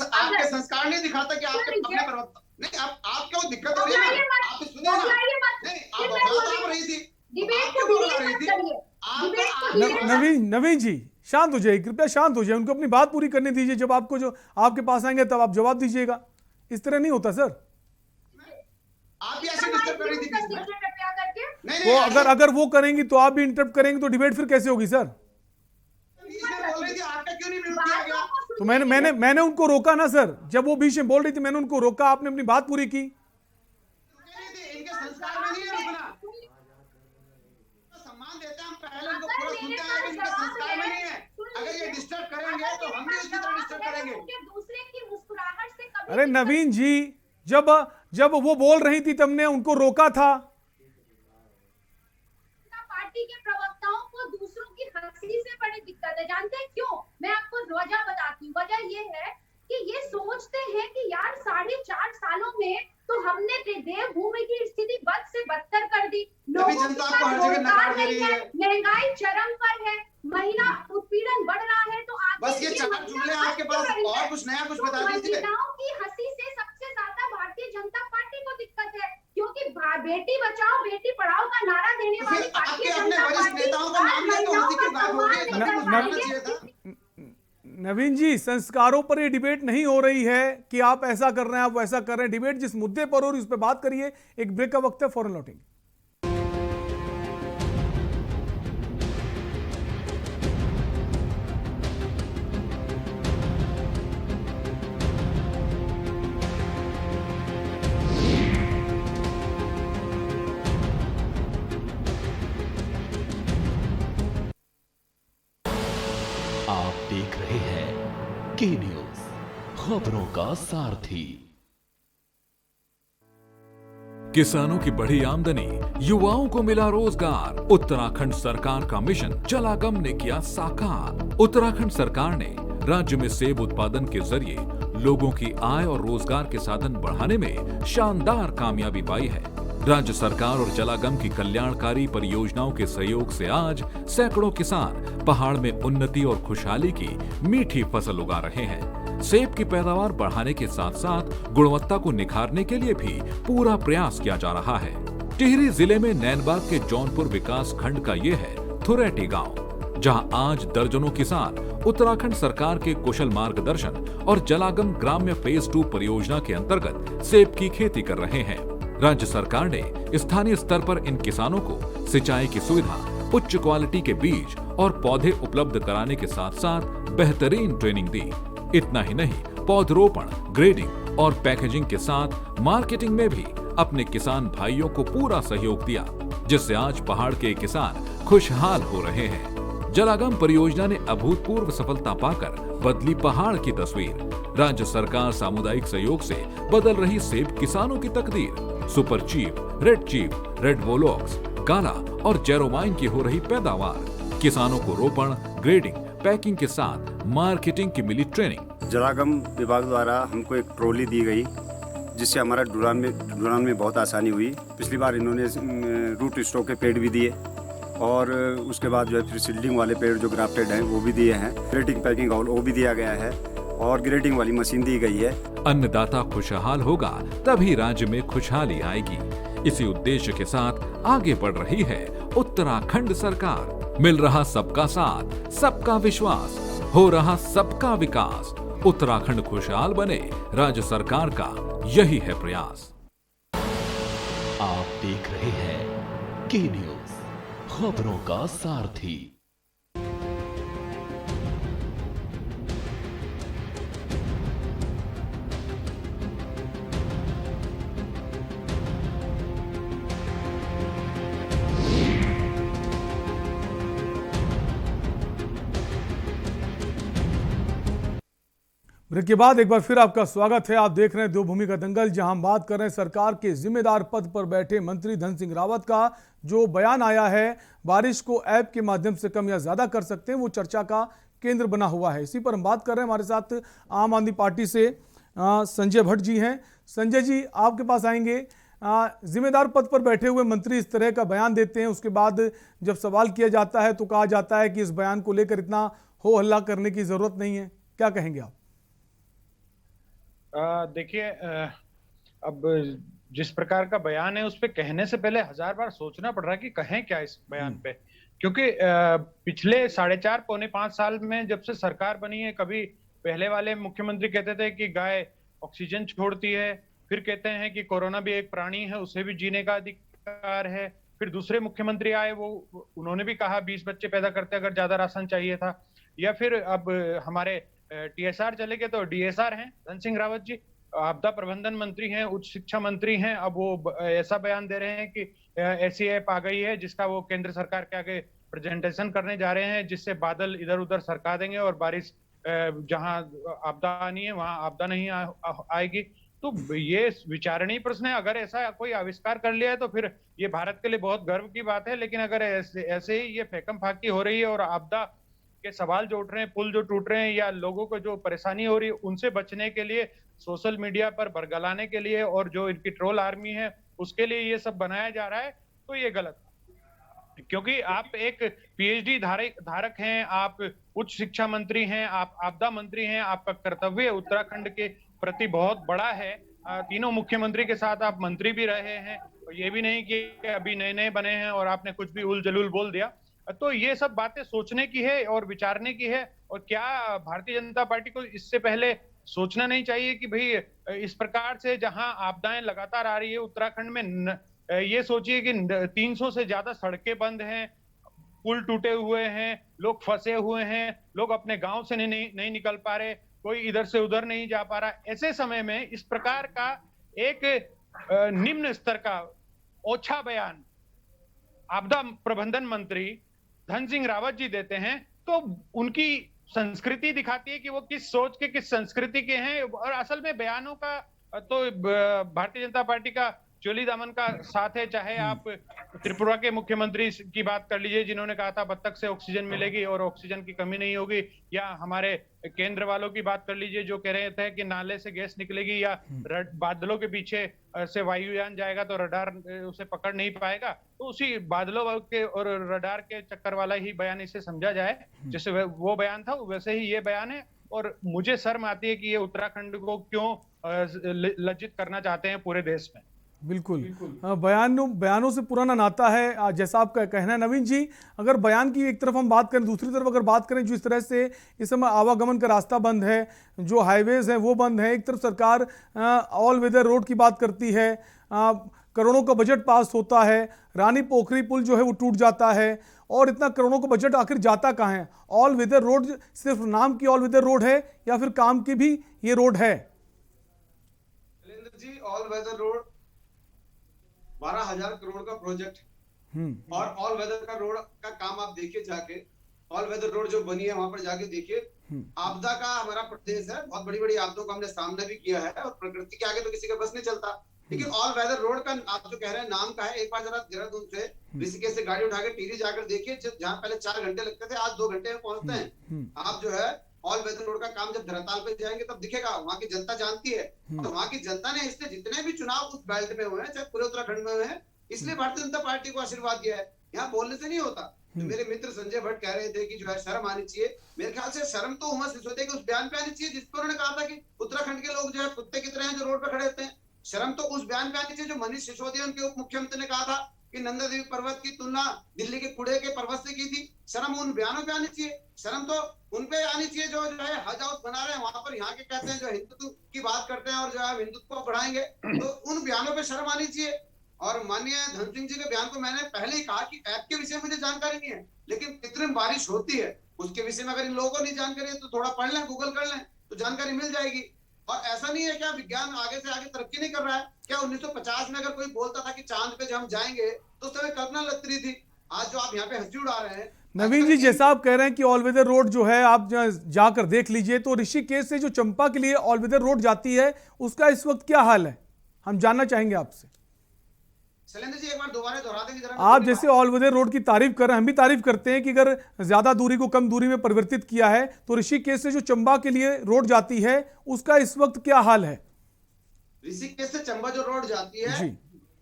Speaker 8: संस्कार नहीं दिखाता कि आपके अपने प्रवक्ता नहीं। आप क्यों दिक्कत हो रही है? आप तो सुनिए ना। नहीं, आप बता रही थी,
Speaker 12: डिबेट को
Speaker 1: नवीन जी शांत हो जाइए, कृपया शांत हो जाइए। उनको अपनी बात पूरी करने दीजिए। जब आपको जो आपके पास आएंगे तब आप जवाब दीजिएगा। इस तरह नहीं होता सर।
Speaker 8: आप भी ऐसे डिस्टर्ब कर रही थी बीच में।
Speaker 1: वो अगर वो करेंगी तो आप भी इंटरप्ट करेंगे तो डिबेट फिर कैसे होगी सर?
Speaker 8: बोल रही थी, आपका क्यों नहीं म्यूट किया गया?
Speaker 1: तो मैंने उनको रोका ना सर। जब वो बीच में बोल रही थी मैंने उनको रोका, आपने अपनी बात पूरी की।
Speaker 8: इनके संस्कार में नहीं है रुकना। सम्मान देते हैं हम, पहले इनको पूरा सुनते हैं, इनके संस्कार में नहीं है। अगर ये डिस्टर्ब करेंगे तो हम भी उसी तरह डिस्टर्ब करेंगे।
Speaker 12: दूसरे की मुस्कुराहट से कभी।
Speaker 1: अरे नवीन जी, जब वो बोल रही थी तब उनको रोका था।
Speaker 12: पार्टी के प्रवक्ताओं को दूसरों की हंसी से बड़ी दिक्कत है। जानते हैं क्यों? मैं आपको वजह बताती हूँ। वजह ये है कि ये सोचते हैं कि यार 4.5 सालों में तो हमने देवभूमि की स्थिति बद से बदतर कर दी। लोगों
Speaker 8: जनता को हर जगह नकार दे रही है,
Speaker 12: महंगाई चरम पर है, महिला उत्पीड़न बढ़ रहा है। तो
Speaker 8: बस ये 4 जुमले आपके पास और कुछ नया कुछ बता दीजिए।
Speaker 12: महिलाओं की हंसी से सबसे ज्यादा भारतीय जनता पार्टी को दिक्कत है, क्योंकि बेटी बचाओ बेटी पढ़ाओ का नारा देने वाली
Speaker 8: आपके अपने वरिष्ठ नेताओं का नाम ले तो हंसी क्यों गायब हो गई?
Speaker 1: नवीन जी, संस्कारों पर ये डिबेट नहीं हो रही है कि आप ऐसा कर रहे हैं, आप वैसा कर रहे हैं। डिबेट जिस मुद्दे पर हो रही है उस पर बात करिए। एक ब्रेक का वक्त है, फौरन लौटेंगे।
Speaker 9: आप देख रहे हैं के न्यूज, खबरों का सारथी।
Speaker 13: किसानों की बढ़ी आमदनी, युवाओं को मिला रोजगार। उत्तराखंड सरकार का मिशन जलागम ने किया साकार। उत्तराखंड सरकार ने राज्य में सेब उत्पादन के जरिए लोगों की आय और रोजगार के साधन बढ़ाने में शानदार कामयाबी पाई है। राज्य सरकार और जलागम की कल्याणकारी परियोजनाओं के सहयोग से आज सैकड़ों किसान पहाड़ में उन्नति और खुशहाली की मीठी फसल उगा रहे हैं। सेब की पैदावार बढ़ाने के साथ साथ गुणवत्ता को निखारने के लिए भी पूरा प्रयास किया जा रहा है। टिहरी जिले में नैनबाग के जौनपुर विकास खंड का ये है थुरैटी गांव, जहां आज दर्जनों किसान उत्तराखंड सरकार के कुशल मार्गदर्शन और जलागम ग्राम्य फेज 2 परियोजना के अंतर्गत सेब की खेती कर रहे हैं। राज्य सरकार ने स्थानीय स्तर पर इन किसानों को सिंचाई की सुविधा, उच्च क्वालिटी के बीज और पौधे उपलब्ध कराने के साथ साथ बेहतरीन ट्रेनिंग दी। इतना ही नहीं, पौधरोपण, ग्रेडिंग और पैकेजिंग के साथ मार्केटिंग में भी अपने किसान भाइयों को पूरा सहयोग दिया, जिससे आज पहाड़ के किसान खुशहाल हो रहे हैं। जलागम परियोजना ने अभूतपूर्व सफलता पाकर बदली पहाड़ की तस्वीर। राज्य सरकार सामुदायिक सहयोग से बदल रही सेब किसानों की तकदीर। सुपर चीफ, रेड वोलॉक्स, काला और जेरोमाइन की हो रही पैदावार, किसानों को रोपण, ग्रेडिंग, पैकिंग के साथ मार्केटिंग की मिली ट्रेनिंग।
Speaker 14: जलागम विभाग द्वारा हमको एक ट्रॉली दी गई जिससे हमारा ढुलान में बहुत आसानी हुई। पिछली बार इन्होंने रूट स्टॉक के पेड़ भी दिए और उसके बाद जो है फिर सील्डिंग वाले पेड़ जो ग्राफ्टेड हैं वो भी दिए हैं। ग्रेटिंग पैकिंग हॉल वो भी दिया गया है और ग्रेटिंग वाली मशीन दी गई है।
Speaker 13: अन्नदाता खुशहाल होगा तभी राज्य में खुशहाली आएगी। इसी उद्देश्य के साथ आगे बढ़ रही है उत्तराखंड सरकार। मिल रहा सबका साथ, सबका विश्वास, हो रहा सबका विकास। उत्तराखंड खुशहाल बने, राज्य सरकार का यही है प्रयास।
Speaker 9: आप देख रहे हैं के न्यूज, खबरों का सारथी।
Speaker 1: ब्रेक के बाद एक बार फिर आपका स्वागत है। आप देख रहे हैं देवभूमि का दंगल, जहां हम बात कर रहे हैं सरकार के जिम्मेदार पद पर बैठे मंत्री धन सिंह रावत का जो बयान आया है, बारिश को ऐप के माध्यम से कम या ज्यादा कर सकते हैं, वो चर्चा का केंद्र बना हुआ है। इसी पर हम बात कर रहे हैं। हमारे साथ आम आदमी पार्टी से संजय भट्ट जी हैं। संजय जी, आपके पास आएंगे। जिम्मेदार पद पर बैठे हुए मंत्री इस तरह का बयान देते हैं, उसके बाद जब सवाल किया जाता है तो कहा जाता है कि इस बयान को लेकर इतना हो हल्ला करने की जरूरत नहीं है। क्या कहेंगे आप?
Speaker 15: देखिए, अब जिस प्रकार का बयान है उस पे कहने से पहले 1000 बार सोचना पड़ रहा है कि कहें क्या इस बयान पे, क्योंकि पिछले 4.5 पौने 5 साल में जब से सरकार बनी है, कभी पहले वाले मुख्यमंत्री कहते थे कि गाय ऑक्सीजन छोड़ती है, फिर कहते हैं कि कोरोना भी एक प्राणी है, उसे भी जीने का अधिकार है। फिर दूसरे मुख्यमंत्री आए, वो उन्होंने भी कहा 20 बच्चे पैदा करते अगर ज्यादा राशन चाहिए था। या फिर अब हमारे टीएसआर चले गए तो डीएसआर हैं धन सिंह रावत जी, आपदा प्रबंधन मंत्री हैं, उच्च शिक्षा मंत्री हैं। अब वो ऐसा बयान दे रहे हैं कि ऐसी ऐप आ गई है जिसका वो केंद्र सरकार के आगे प्रेजेंटेशन करने जा रहे हैं, जिससे बादल इधर उधर सरका देंगे और बारिश जहां आपदा आनी है वहां आपदा नहीं आएगी। तो ये विचारणीय प्रश्न है। अगर ऐसा कोई आविष्कार कर लिया है तो फिर ये भारत के लिए बहुत गर्व की बात है, लेकिन अगर ऐसे ही ये फेंकम फाकी हो रही है और आपदा के सवाल जो उठ रहे हैं, पुल जो टूट रहे हैं या लोगों को जो परेशानी हो रही है, उनसे बचने के लिए सोशल मीडिया पर बरगलाने के लिए और जो इनकी ट्रोल आर्मी है उसके लिए ये सब बनाया जा रहा है, तो ये गलत है। क्योंकि आप एक पीएचडी धारक हैं, आप उच्च शिक्षा मंत्री हैं, आप आपदा मंत्री हैं, आपका कर्तव्य उत्तराखंड के प्रति बहुत बड़ा है। तीनों मुख्यमंत्री के साथ आप मंत्री भी रहे हैं, ये भी नहीं कि अभी नए नए बने हैं और आपने कुछ भी उल जलूल बोल दिया। तो ये सब बातें सोचने की है और विचारने की है। और क्या भारतीय जनता पार्टी को इससे पहले सोचना नहीं चाहिए कि भाई इस प्रकार से जहां आपदाएं लगातार आ रही है उत्तराखंड में, ये सोचिए कि 300 से ज्यादा सड़कें बंद हैं, पुल टूटे हुए हैं, लोग फंसे हुए हैं, लोग अपने गांव से नहीं निकल पा रहे, कोई इधर से उधर नहीं जा पा रहा। ऐसे समय में इस प्रकार का एक निम्न स्तर का ओछा बयान आपदा प्रबंधन मंत्री धन सिंह रावत जी देते हैं, तो उनकी संस्कृति दिखाती है कि वो किस सोच के, किस संस्कृति के हैं। और असल में बयानों का तो भारतीय जनता पार्टी का चोली दामन का साथ है। चाहे आप त्रिपुरा के मुख्यमंत्री की बात कर लीजिए जिन्होंने कहा था बत्तख से ऑक्सीजन मिलेगी और ऑक्सीजन की कमी नहीं होगी, या हमारे केंद्र वालों की बात कर लीजिए जो कह रहे थे कि नाले से गैस निकलेगी या बादलों के पीछे से वायुयान जाएगा तो रडार उसे पकड़ नहीं पाएगा। तो उसी बादलों के और रडार के चक्कर वाला ही बयान इसे समझा जाए, जैसे वो बयान था वैसे ही ये बयान है। और मुझे शर्म आती है कि ये उत्तराखंड को क्यों लज्जित करना चाहते हैं पूरे देश में।
Speaker 1: बिल्कुल, बयानों से पुराना नाता है, जैसा आपका कहना है। नवीन जी, अगर बयान की एक तरफ हम बात करें, दूसरी तरफ अगर बात करें जिस तरह से इस समय आवागमन का रास्ता बंद है, जो हाईवेज हैं वो बंद है, एक तरफ सरकार ऑल वेदर रोड की बात करती है, करोड़ों का बजट पास होता है, रानी पोखरी पुल जो है वो टूट जाता है, और इतना करोड़ों का बजट आखिर जाता कहाँ है? ऑल वेदर रोड सिर्फ नाम की ऑल वेदर रोड है या फिर काम की भी ये रोड है?
Speaker 8: जी, ऑल वेदर रोड 12,000 करोड़ का प्रोजेक्ट और ऑल वेदर का रोड का काम आप देखिए, जाके ऑल वेदर रोड जो बनी है वहां पर जाके देखिए। आपदा का हमारा प्रदेश है, बहुत बड़ी बड़ी आपदाओं का हमने सामना भी किया है और प्रकृति के आगे तो किसी का बस नहीं चलता। लेकिन ऑल वेदर रोड का आप जो कह रहे हैं नाम का है, एक बार जरा देहरादून से ऋषिकेश से गाड़ी उठा के टिहरी जाकर देखिए, जहाँ पहले 4 घंटे लगते थे आज 2 घंटे में पहुंचते हैं। आप जो है ऑल वेदर रोड का काम जब धराताल पे जाएंगे तब दिखेगा, वहाँ की जनता जानती है। और वहाँ की जनता ने इसलिए जितने भी चुनाव उस बेल्ट में हुए हैं, चाहे पूरे उत्तराखंड में हुए हैं, इसलिए भारतीय जनता पार्टी को आशीर्वाद दिया है। यहाँ बोलने से नहीं होता। तो मेरे मित्र संजय भट्ट कह रहे थे कि जो है शर्म आनी चाहिए, मेरे ख्याल से शर्म तो उमर सिसोदिया के उस बयान पे आनी चाहिए जिसपे उन्होंने कहा था कि उत्तराखंड के लोग जो है कुत्ते की तरह हैं जो रोड पे खड़े होते हैं। शर्म तो उस बयान पे आनी चाहिए जो मनीष सिसोदिया उनके उप मुख्यमंत्री ने कहा था कि नंदा देवी पर्वत की तुलना दिल्ली के कूड़े के पर्वत से की थी। शर्म उन बयानों पे आनी चाहिए, शर्म तो उन पे आनी चाहिए जो है हज हाउस बना रहे हैं वहां पर, यहाँ के कहते हैं जो हिंदुत्व की बात करते हैं और जो है हिंदुत्व को बढ़ाएंगे, तो उन बयानों पे शर्म आनी चाहिए। और माननीय धन सिंह जी के बयान को मैंने पहले ही कहा कि ऐप के विषय में मुझे जानकारी नहीं है, लेकिन कृत्रिम बारिश होती है उसके विषय में अगर इन लोगों को नहीं जानकारी है तो थोड़ा पढ़ लें, गूगल कर लें तो जानकारी मिल जाएगी। और ऐसा नहीं है क्या विज्ञान आगे से आगे तरक्की नहीं कर रहा है क्या? 1950 में अगर कोई बोलता था कि चांद पे जब हम जाएंगे तो उस समय कल्पना लगती रही थी। आज जो आप यहाँ पे हंसी उड़ा रहे हैं।
Speaker 1: नवीन जी, जैसा आप कह रहे हैं कि ऑल वेदर रोड जो है आप जाकर देख लीजिए, तो ऋषिकेश से जो चंपा के लिए ऑल वेदर रोड जाती है उसका इस वक्त क्या हाल है, हम जानना चाहेंगे आपसे।
Speaker 8: शैलेंद्र जी एक बार दोबारा दोहरा देंगे जरा।
Speaker 1: आप जैसे ऑल वेदर रोड की तारीफ कर रहे हैं, हम भी तारीफ करते हैं कि अगर ज्यादा दूरी को कम दूरी में परिवर्तित किया है, तो ऋषिकेश से जो चंबा के लिए रोड जाती है उसका इस वक्त क्या हाल है?
Speaker 8: ऋषिकेश से चंबा जो रोड जाती है,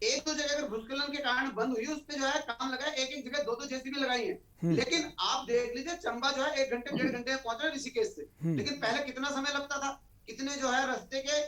Speaker 8: एक दो जगह अगर भूस्खलन के कारण बंद हुई, उस पे जो है काम लगा है, एक जगह 2-2 जेसीबी लगाई है। लेकिन आप देख लीजिए चंबा जो है 1 घंटे 1.5 घंटे में पहुंच रहा है ऋषिकेश से। लेकिन पहले कितना समय लगता था, कितने जो है रास्ते के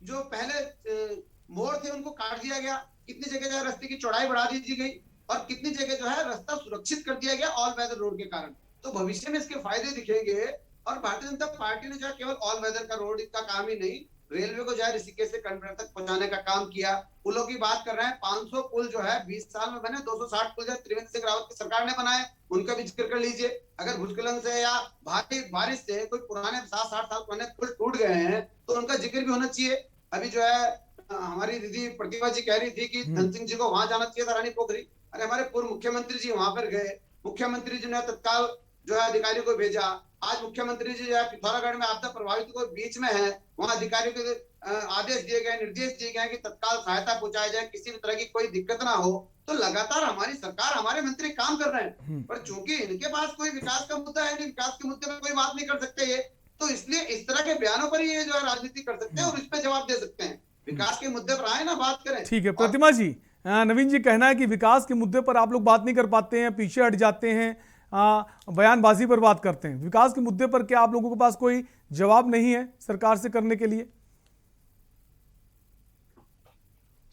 Speaker 8: जो पहले मोड़ थे उनको काट दिया गया, कितनी जगह जो है रास्ते की चौड़ाई बढ़ा दी गई और कितनी जगह जो है रास्ता सुरक्षित कर दिया गया ऑल वेदर रोड के कारण। तो भविष्य में इसके फायदे दिखेंगे। और भारतीय जनता पार्टी ने जो है केवल ऑल वेदर का रोड का काम ही नहीं, रेलवे को जो है ऋषिकेश से कंटनेर तक पहुंचाने का काम किया। पुलों की बात कर रहे हैं, 500 पुल जो है 20 साल में बने, 260 पुल जो त्रिवेंद्र सिंह रावत की सरकार ने बनाए, उनका भी जिक्र कर लीजिए। अगर भूस्खलन से या भारी बारिश से कोई पुराने 60-60 साल पुराने पुल टूट गए हैं तो उनका जिक्र भी होना चाहिए। अभी जो है हमारी दीदी प्रतिभा जी कह रही थी कि धन सिंह जी को वहां जाना चाहिए था, रानी पोखरी। अरे हमारे पूर्व मुख्यमंत्री जी वहां पर गए, मुख्यमंत्री जी ने तत्काल जो है अधिकारियों को भेजा। आज मुख्यमंत्री जी जो है पिथौरागढ़ में आपदा प्रभावित को बीच में है, वहां अधिकारियों को आदेश दिए गए, निर्देश दिए गए कि तत्काल सहायता पहुंचाई जाए, किसी भी तरह की कोई दिक्कत ना हो। तो लगातार हमारी सरकार, हमारे मंत्री काम कर रहे हैं, पर चूंकि इनके पास कोई विकास का मुद्दा है, विकास के मुद्दे पर कोई बात नहीं कर सकते ये, तो इसलिए इस तरह के बयानों पर ही ये जो है राजनीति कर सकते हैं और इस पर जवाब दे सकते हैं। विकास के मुद्दे पर आए ना बात करें।
Speaker 1: ठीक है प्रतिमा जी, नवीन जी कहना है कि विकास के मुद्दे पर आप लोग बात नहीं कर पाते हैं, पीछे हट जाते हैं, बयानबाजी पर बात करते हैं। विकास के मुद्दे पर क्या आप लोगों के पास कोई जवाब नहीं है सरकार से करने के लिए?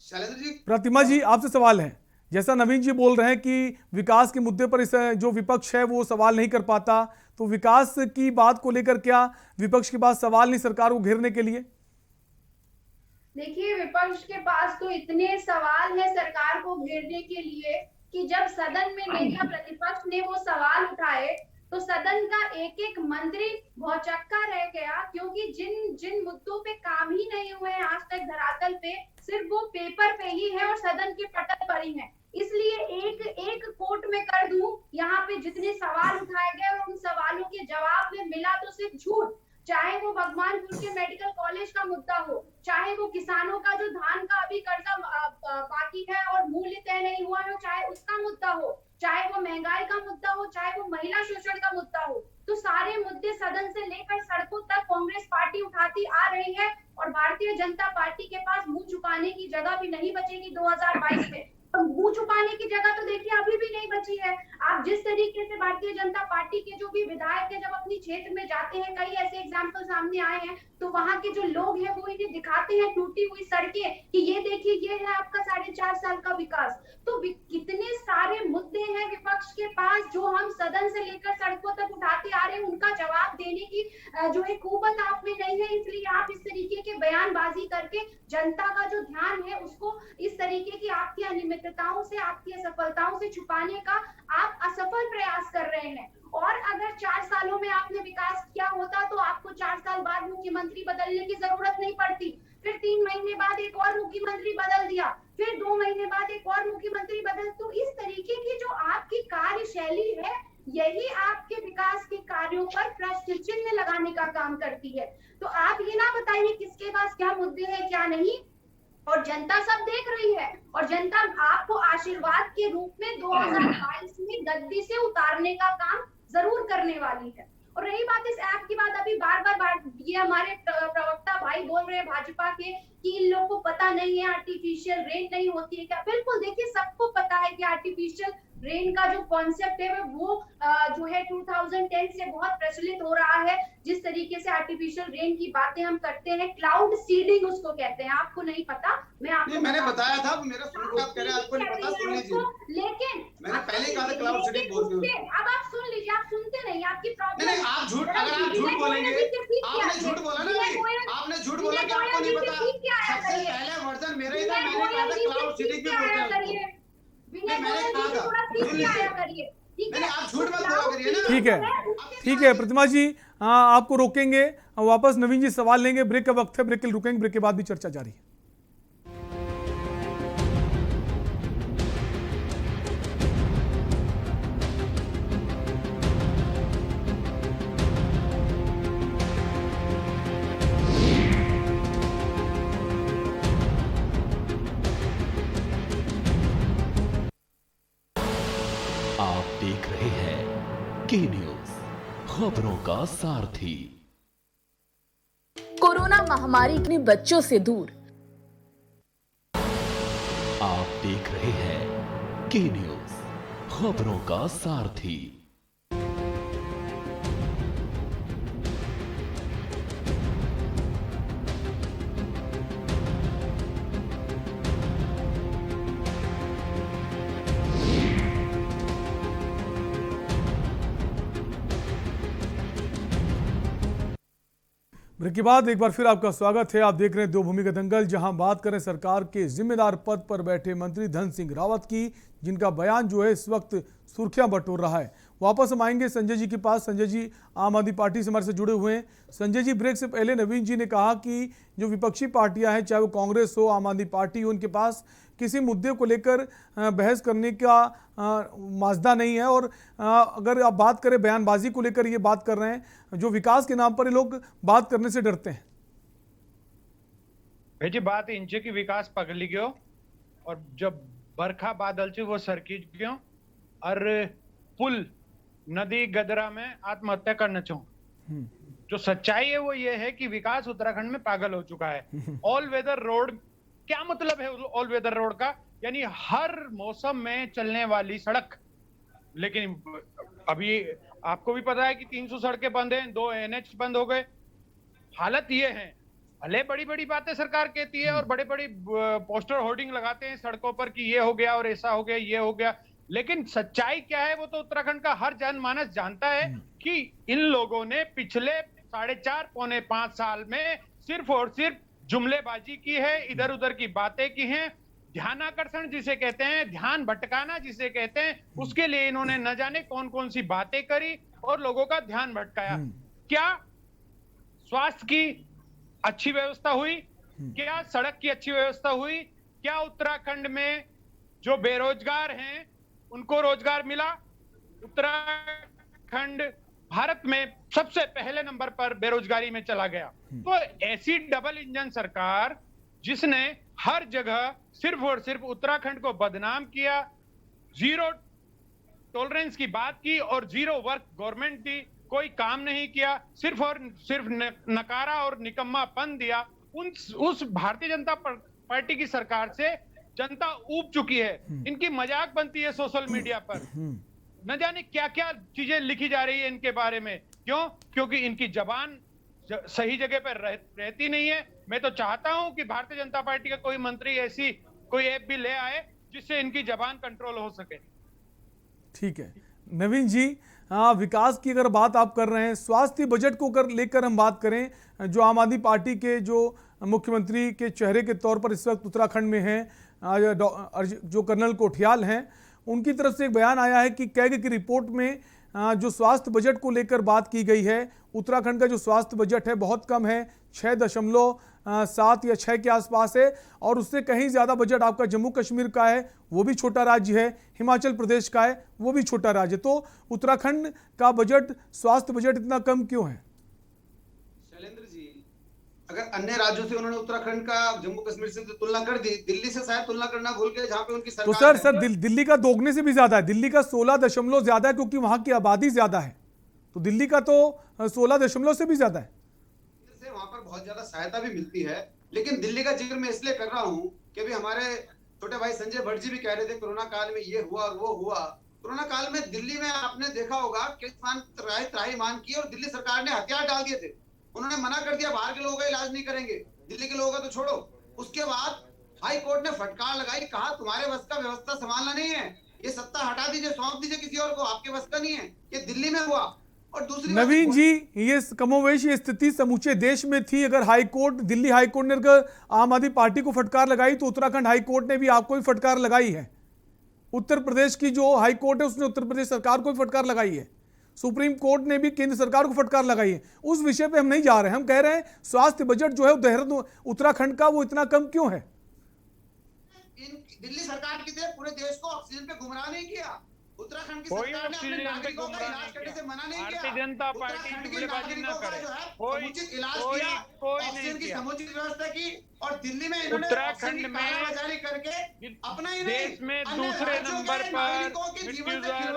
Speaker 8: शैलेंद्र जी,
Speaker 1: प्रतिमा जी आपसे सवाल है, जैसा नवीन जी बोल रहे हैं कि विकास के मुद्दे पर इस जो विपक्ष है वो सवाल नहीं कर पाता, तो विकास की बात को लेकर क्या विपक्ष के पास सवाल नहीं सरकार को घेरने के लिए?
Speaker 12: देखिए, विपक्ष के पास तो इतने सवाल है सरकार को घेरने के लिए कि जब सदन में नेता प्रतिपक्ष ने वो सवाल उठाए तो सदन का एक एक मंत्री भौचक्का रह गया, क्योंकि जिन मुद्दों पे काम ही नहीं हुए हैं आज तक धरातल पे, सिर्फ वो पेपर पे ही है और सदन के पटल पर ही है। इसलिए एक कोट में कर दूं, यहाँ पे जितने सवाल उठाए गए और उन सवालों के जवाब में मिला तो सिर्फ झूठ। चाहे वो भगवानपुर के मेडिकल कॉलेज का मुद्दा हो, चाहे वो किसानों का जो धान का अभी कर्जा बाकी है और मूल्य तय नहीं हुआ है, चाहे उसका मुद्दा हो, चाहे वो महंगाई का मुद्दा हो, चाहे वो महिला शोषण का मुद्दा हो, तो सारे मुद्दे सदन से लेकर सड़कों तक कांग्रेस पार्टी उठाती आ रही है और भारतीय जनता पार्टी के पास मुंह छुपाने की जगह भी नहीं बचेगी 2022 में। तो मुंह छुपाने की जगह तो देखिए अभी भी नहीं बची है। आप जिस तरीके से भारतीय जनता पार्टी के जो भी विधायक है जब अपनी क्षेत्र में जाते हैं, कई ऐसे एग्जाम्पल सामने आए हैं, तो वहां के जो लोग हैं वो इन्हें दिखाते हैं टूटी हुई सड़कें कि ये देखिए ये है आपका 4.5 साल का विकास। तो कितने सारे मुद्दे हैं विपक्ष के पास जो हम सदन से लेकर सड़कों तक उठाते आ रहे हैं, उनका जवाब देने की जो है कुवत आप में नहीं है। इसलिए आप इस तरीके के बयानबाजी करके जनता का जो ध्यान है उसको इस तरीके की आपकी अनियमितताओं से, आपकी असफलताओं से छुपाने का आप असफल प्रयास कर रहे हैं। और अगर 4 सालों में आपने विकास किया होता तो आपको 4 साल बाद मुख्यमंत्री बदलने की जरूरत नहीं पड़ती। फिर 3 महीने बाद एक और मुख्यमंत्री बदल दिया, फिर 2 महीने बाद एक और मुख्यमंत्री बदल। तो इस तरीके की जो आपकी कार्यशैली है यही आपके विकास के कार्यों पर प्रश्न चिन्ह लगाने का काम करती है। तो आप ये ना बताइए किसके पास क्या मुद्दे हैं क्या नहीं। और जनता सब देख रही है, और जनता आपको आशीर्वाद के रूप में 2022 में गद्दी से उतारने का काम जरूर करने वाली है। और रही बात इस ऐप की बात, अभी बार बार ये हमारे प्रवक्ता भाई बोल रहे हैं भाजपा के कि इन लोगों को पता नहीं है आर्टिफिशियल रेन नहीं होती है क्या। बिल्कुल, देखिए सबको पता है कि आर्टिफिशियल रेन का जो कॉन्सेप्ट है वो जो है 2010 से बहुत प्रचलित हो रहा है। जिस तरीके से आर्टिफिशियल रेन की बातें हम करते हैं, क्लाउड सीडिंग उसको कहते हैं, आपको नहीं पता, मैं आपको
Speaker 8: मैंने बताया था, मेरा सुन आप कह रहे हैं आपको नहीं पता, सुन लीजिए।
Speaker 12: लेकिन
Speaker 8: मैंने पहले कहा था क्लाउड सीडिंग बोल रहे हो।
Speaker 12: अब आप सुन लीजिए, आप सुनते नहीं, आपकी प्रॉब्लम
Speaker 8: नहीं, आप झूठ, अगर आप झूठ बोलेंगे, आपने झूठ बोला ना अभी, आपने झूठ बोला कि आपको नहीं पता। सबसे पहले वर्जन मेरा ही था, मैंने कहा था क्लाउड सीडिंग भी बोलते हैं, मैंने कहा था। नहीं, आप झूठ मत बोला करिए ना।
Speaker 1: ठीक है प्रतिमा जी, आपको रोकेंगे, वापस नवीन जी सवाल लेंगे। ब्रेक का वक्त है, ब्रेक के लिए रुकेंगे, ब्रेक के बाद भी चर्चा जारी है।
Speaker 9: आप देख रहे हैं के न्यूज, खबरों का सारथी।
Speaker 16: कोरोना महामारी ने बच्चों से दूर।
Speaker 9: आप देख रहे हैं के न्यूज, खबरों का सारथी।
Speaker 1: ब्रेक के बाद एक बार फिर आपका स्वागत है। आप देख रहे हैं दो भूमि का दंगल, जहां बात करें सरकार के जिम्मेदार पद पर बैठे मंत्री धन सिंह रावत की, जिनका बयान जो है इस वक्त सुर्खियां बटोर रहा है। वापस हम आएंगे संजय जी के पास। संजय जी आम आदमी पार्टी से हमारे से जुड़े हुए हैं। संजय जी, ब्रेक से पहले नवीन जी ने कहा कि जो विपक्षी पार्टियां हैं, चाहे वो कांग्रेस हो, आम आदमी पार्टी हो, उनके पास किसी मुद्दे को लेकर बहस करने का माजदा नहीं है। और अगर आप बात करें बयानबाजी को लेकर, ये बात कर रहे हैं, जो विकास के नाम पर ये लोग बात करने से डरते हैं।
Speaker 15: भाई जी, बात इंचे की विकास पगली गयो, और जब बरखा बादल से वो सरकी गयो, और पुल नदी गदरा में आत्महत्या करना चाहूं। जो सच्चाई है वो ये है कि विकास उत्तराखंड में पागल हो चुका है। ऑल वेदर रोड, क्या मतलब है ऑल वेदर रोड का? यानी हर मौसम में चलने वाली सड़क। लेकिन अभी आपको भी पता है कि 300 सड़कें बंद हैं, 2 NH बंद हो गए। हालत ये है, भले बड़ी बड़ी बातें सरकार कहती है और बड़े बड़ी पोस्टर होर्डिंग लगाते हैं सड़कों पर कि ये हो गया और ऐसा हो गया, ये हो गया, लेकिन सच्चाई क्या है वो तो उत्तराखंड का हर जनमानस जानता है कि इन लोगों ने पिछले 4.5 पौने 5 साल में सिर्फ और सिर्फ जुमलेबाजी की है, इधर उधर की बातें की हैं, ध्यानाकर्षण जिसे कहते हैं, ध्यान भटकाना जिसे कहते हैं, उसके लिए इन्होंने न जाने कौन कौन सी बातें करी और लोगों का ध्यान भटकाया। क्या स्वास्थ्य की अच्छी व्यवस्था हुई? क्या सड़क की अच्छी व्यवस्था हुई? क्या उत्तराखंड में जो बेरोजगार हैं उनको रोजगार मिला? उत्तराखंड भारत में सबसे पहले नंबर पर बेरोजगारी में चला गया। तो ऐसी डबल इंजन सरकार जिसने हर जगह सिर्फ और सिर्फ उत्तराखंड को बदनाम किया, जीरो टॉलरेंस की बात की और जीरो वर्क गवर्नमेंट दी, कोई काम नहीं किया, सिर्फ और सिर्फ नकारा और निकम्मापन दिया, उस भारतीय जनता पार्टी की सरकार से जनता ऊब चुकी है। इनकी मजाक बनती है सोशल मीडिया पर, न जाने क्या क्या चीजें लिखी जा रही है इनके बारे में। क्यों? क्योंकि इनकी जबान सही जगह पर रहती नहीं है। मैं तो चाहता हूं कि भारतीय जनता पार्टी का कोई मंत्री ऐसी कोई ऐप भी ले आए जिससे इनकी जबान कंट्रोल हो सके।
Speaker 1: ठीक है नवीन जी, विकास की अगर बात आप कर रहे हैं, स्वास्थ्य बजट को लेकर हम बात करें, जो आम आदमी पार्टी के जो मुख्यमंत्री के चेहरे के तौर पर इस वक्त उत्तराखंड में हैं, जो कर्नल कोठियाल हैं, उनकी तरफ से एक बयान आया है कि कैग की रिपोर्ट में जो स्वास्थ्य बजट को लेकर बात की गई है, उत्तराखंड का जो स्वास्थ्य बजट है बहुत कम है, 6.7 या 6 के आसपास है, और उससे कहीं ज़्यादा बजट आपका जम्मू कश्मीर का है, वो भी छोटा राज्य है, हिमाचल प्रदेश का है, वो भी छोटा राज्य। तो उत्तराखंड का बजट, स्वास्थ्य बजट इतना कम क्यों है?
Speaker 8: शैलेंद्र जी, अगर अन्य राज्यों से उन्होंने उत्तराखंड का जम्मू कश्मीर से तुलना कर दी, दिल्ली से शायद तुलना करना भूल गए जहां पे उनकी
Speaker 1: तो
Speaker 8: सरकार
Speaker 1: सर दिल्ली का दोगुने से भी ज्यादा है, दिल्ली का 16 ज्यादा है क्योंकि वहां की आबादी ज्यादा है, तो दिल्ली का तो 16 से भी ज्यादा है।
Speaker 8: वहां पर बहुत ज्यादा सहायता भी मिलती है, लेकिन दिल्ली का जिक्र मैं इसलिए कर रहा हूँ कि अभी हमारे छोटे भाई संजय भट्ट जी भी कह रहे थे कोरोना काल में ये हुआ और वो हुआ। कोरोना काल में दिल्ली में आपने देखा होगा कि त्राही मान की और दिल्ली सरकार ने हथियार डाल दिए थे, उन्होंने मना कर दिया बाहर के लोगों का इलाज नहीं करेंगे, दिल्ली के लोगों का तो छोड़ो। उसके बाद हाई कोर्ट ने फटकार लगाई, कहा तुम्हारे बस का व्यवस्था संभालना नहीं है, ये सत्ता हटा दीजिए, सौंप दीजिए किसी और को, आपके बस का नहीं है। ये दिल्ली में हुआ। और दूसरी
Speaker 1: नवीन जी, ये कमोवेश ये स्थिति समूचे देश में थी। अगर हाईकोर्ट, दिल्ली हाईकोर्ट ने अगर आम आदमी पार्टी को फटकार लगाई तो उत्तराखंड हाईकोर्ट ने भी आपको भी फटकार लगाई है। उत्तर प्रदेश की जो हाईकोर्ट है उसने उत्तर प्रदेश सरकार को भी फटकार लगाई है। सुप्रीम कोर्ट ने भी केंद्र सरकार को फटकार लगाई है। उस विषय पे हम नहीं जा रहे हैं, हम कह रहे हैं स्वास्थ्य बजट जो है देहरादून उत्तराखंड का वो इतना कम क्यों है?
Speaker 8: दिल्ली सरकार की तरह पूरे देश को ऑक्सीजन पे गुमराह नहीं किया। उत्तराखंड की सरकार ने अपने नागरिकों का इलाज करने से मना नहीं किया।
Speaker 15: भारतीय जनता पार्टी
Speaker 8: के नागरिकों का जो है समुचित इलाज किया, ऑक्सीजन की समुचित व्यवस्था की। और दिल्ली में इन्होंने
Speaker 15: उत्तराखंड में
Speaker 8: जारी करके अपना ही
Speaker 15: देश में दूसरे नंबर पर मृत्यु दर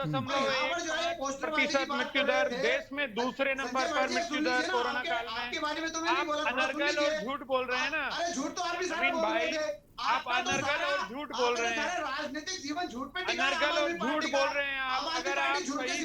Speaker 15: 2.1% मृत्यु दर, देश में दूसरे नंबर पर मृत्यु दर कोरोना काल में। आप अनर्गल और झूठ बोल रहे हैं ना।
Speaker 8: अरे झूठ तो आप भी
Speaker 15: नवीन भाई, आप अनर्गल और झूठ बोल रहे हैं।
Speaker 8: राजनीतिक जीवन झूठ पे
Speaker 15: अनर्गल और झूठ बोल रहे हैं आप। अगर आप सही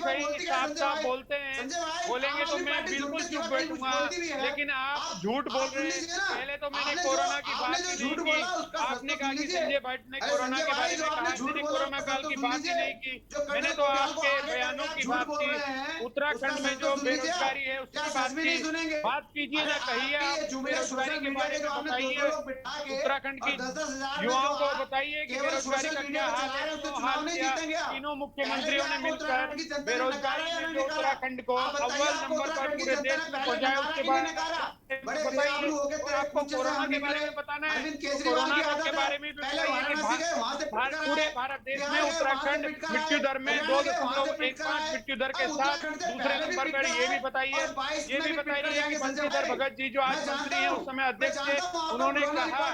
Speaker 15: साफ बोलते हैं, बोलेंगे तो मैं बिल्कुल चुप बैठूंगा, लेकिन आप झूठ बोल रहे हैं। पहले तो मैंने कोरोना की बात ही नहीं की। आपने कहा कि संजय भट्ट ने कोरोना के बारे में कहा, मैंने कोरोना काल की बात ही नहीं की। मैंने तो आपके बयानों की बात की। उत्तराखंड में जो बेरोजगारी है उसकी बात की। बात कीजिए ना, कहिए आप बेरोजगारी के बारे में बताइए। उत्तराखंड की युवाओं को बताइए कि बेरोजगारी का क्या हाल है। तीनों मुख्यमंत्रियों ने मिलकर बेरोजगारी में जो उत्तराखंड को अव्वल नंबर पर पूरे देश में पहुंचाया, उसके बाद बताइए। आपको कोरोना के बारे में बताना है, कोरोना के बारे में बताइए। पूरे भारत देश में उत्तराखंड मृत्यु दर में 2.15 मृत्यु दर के साथ दूसरे नंबर पर। ये भी बताइए कि बंशीधर भगत जी जो आज मंत्री हैं, उस समय अध्यक्ष थे, उन्होंने कहा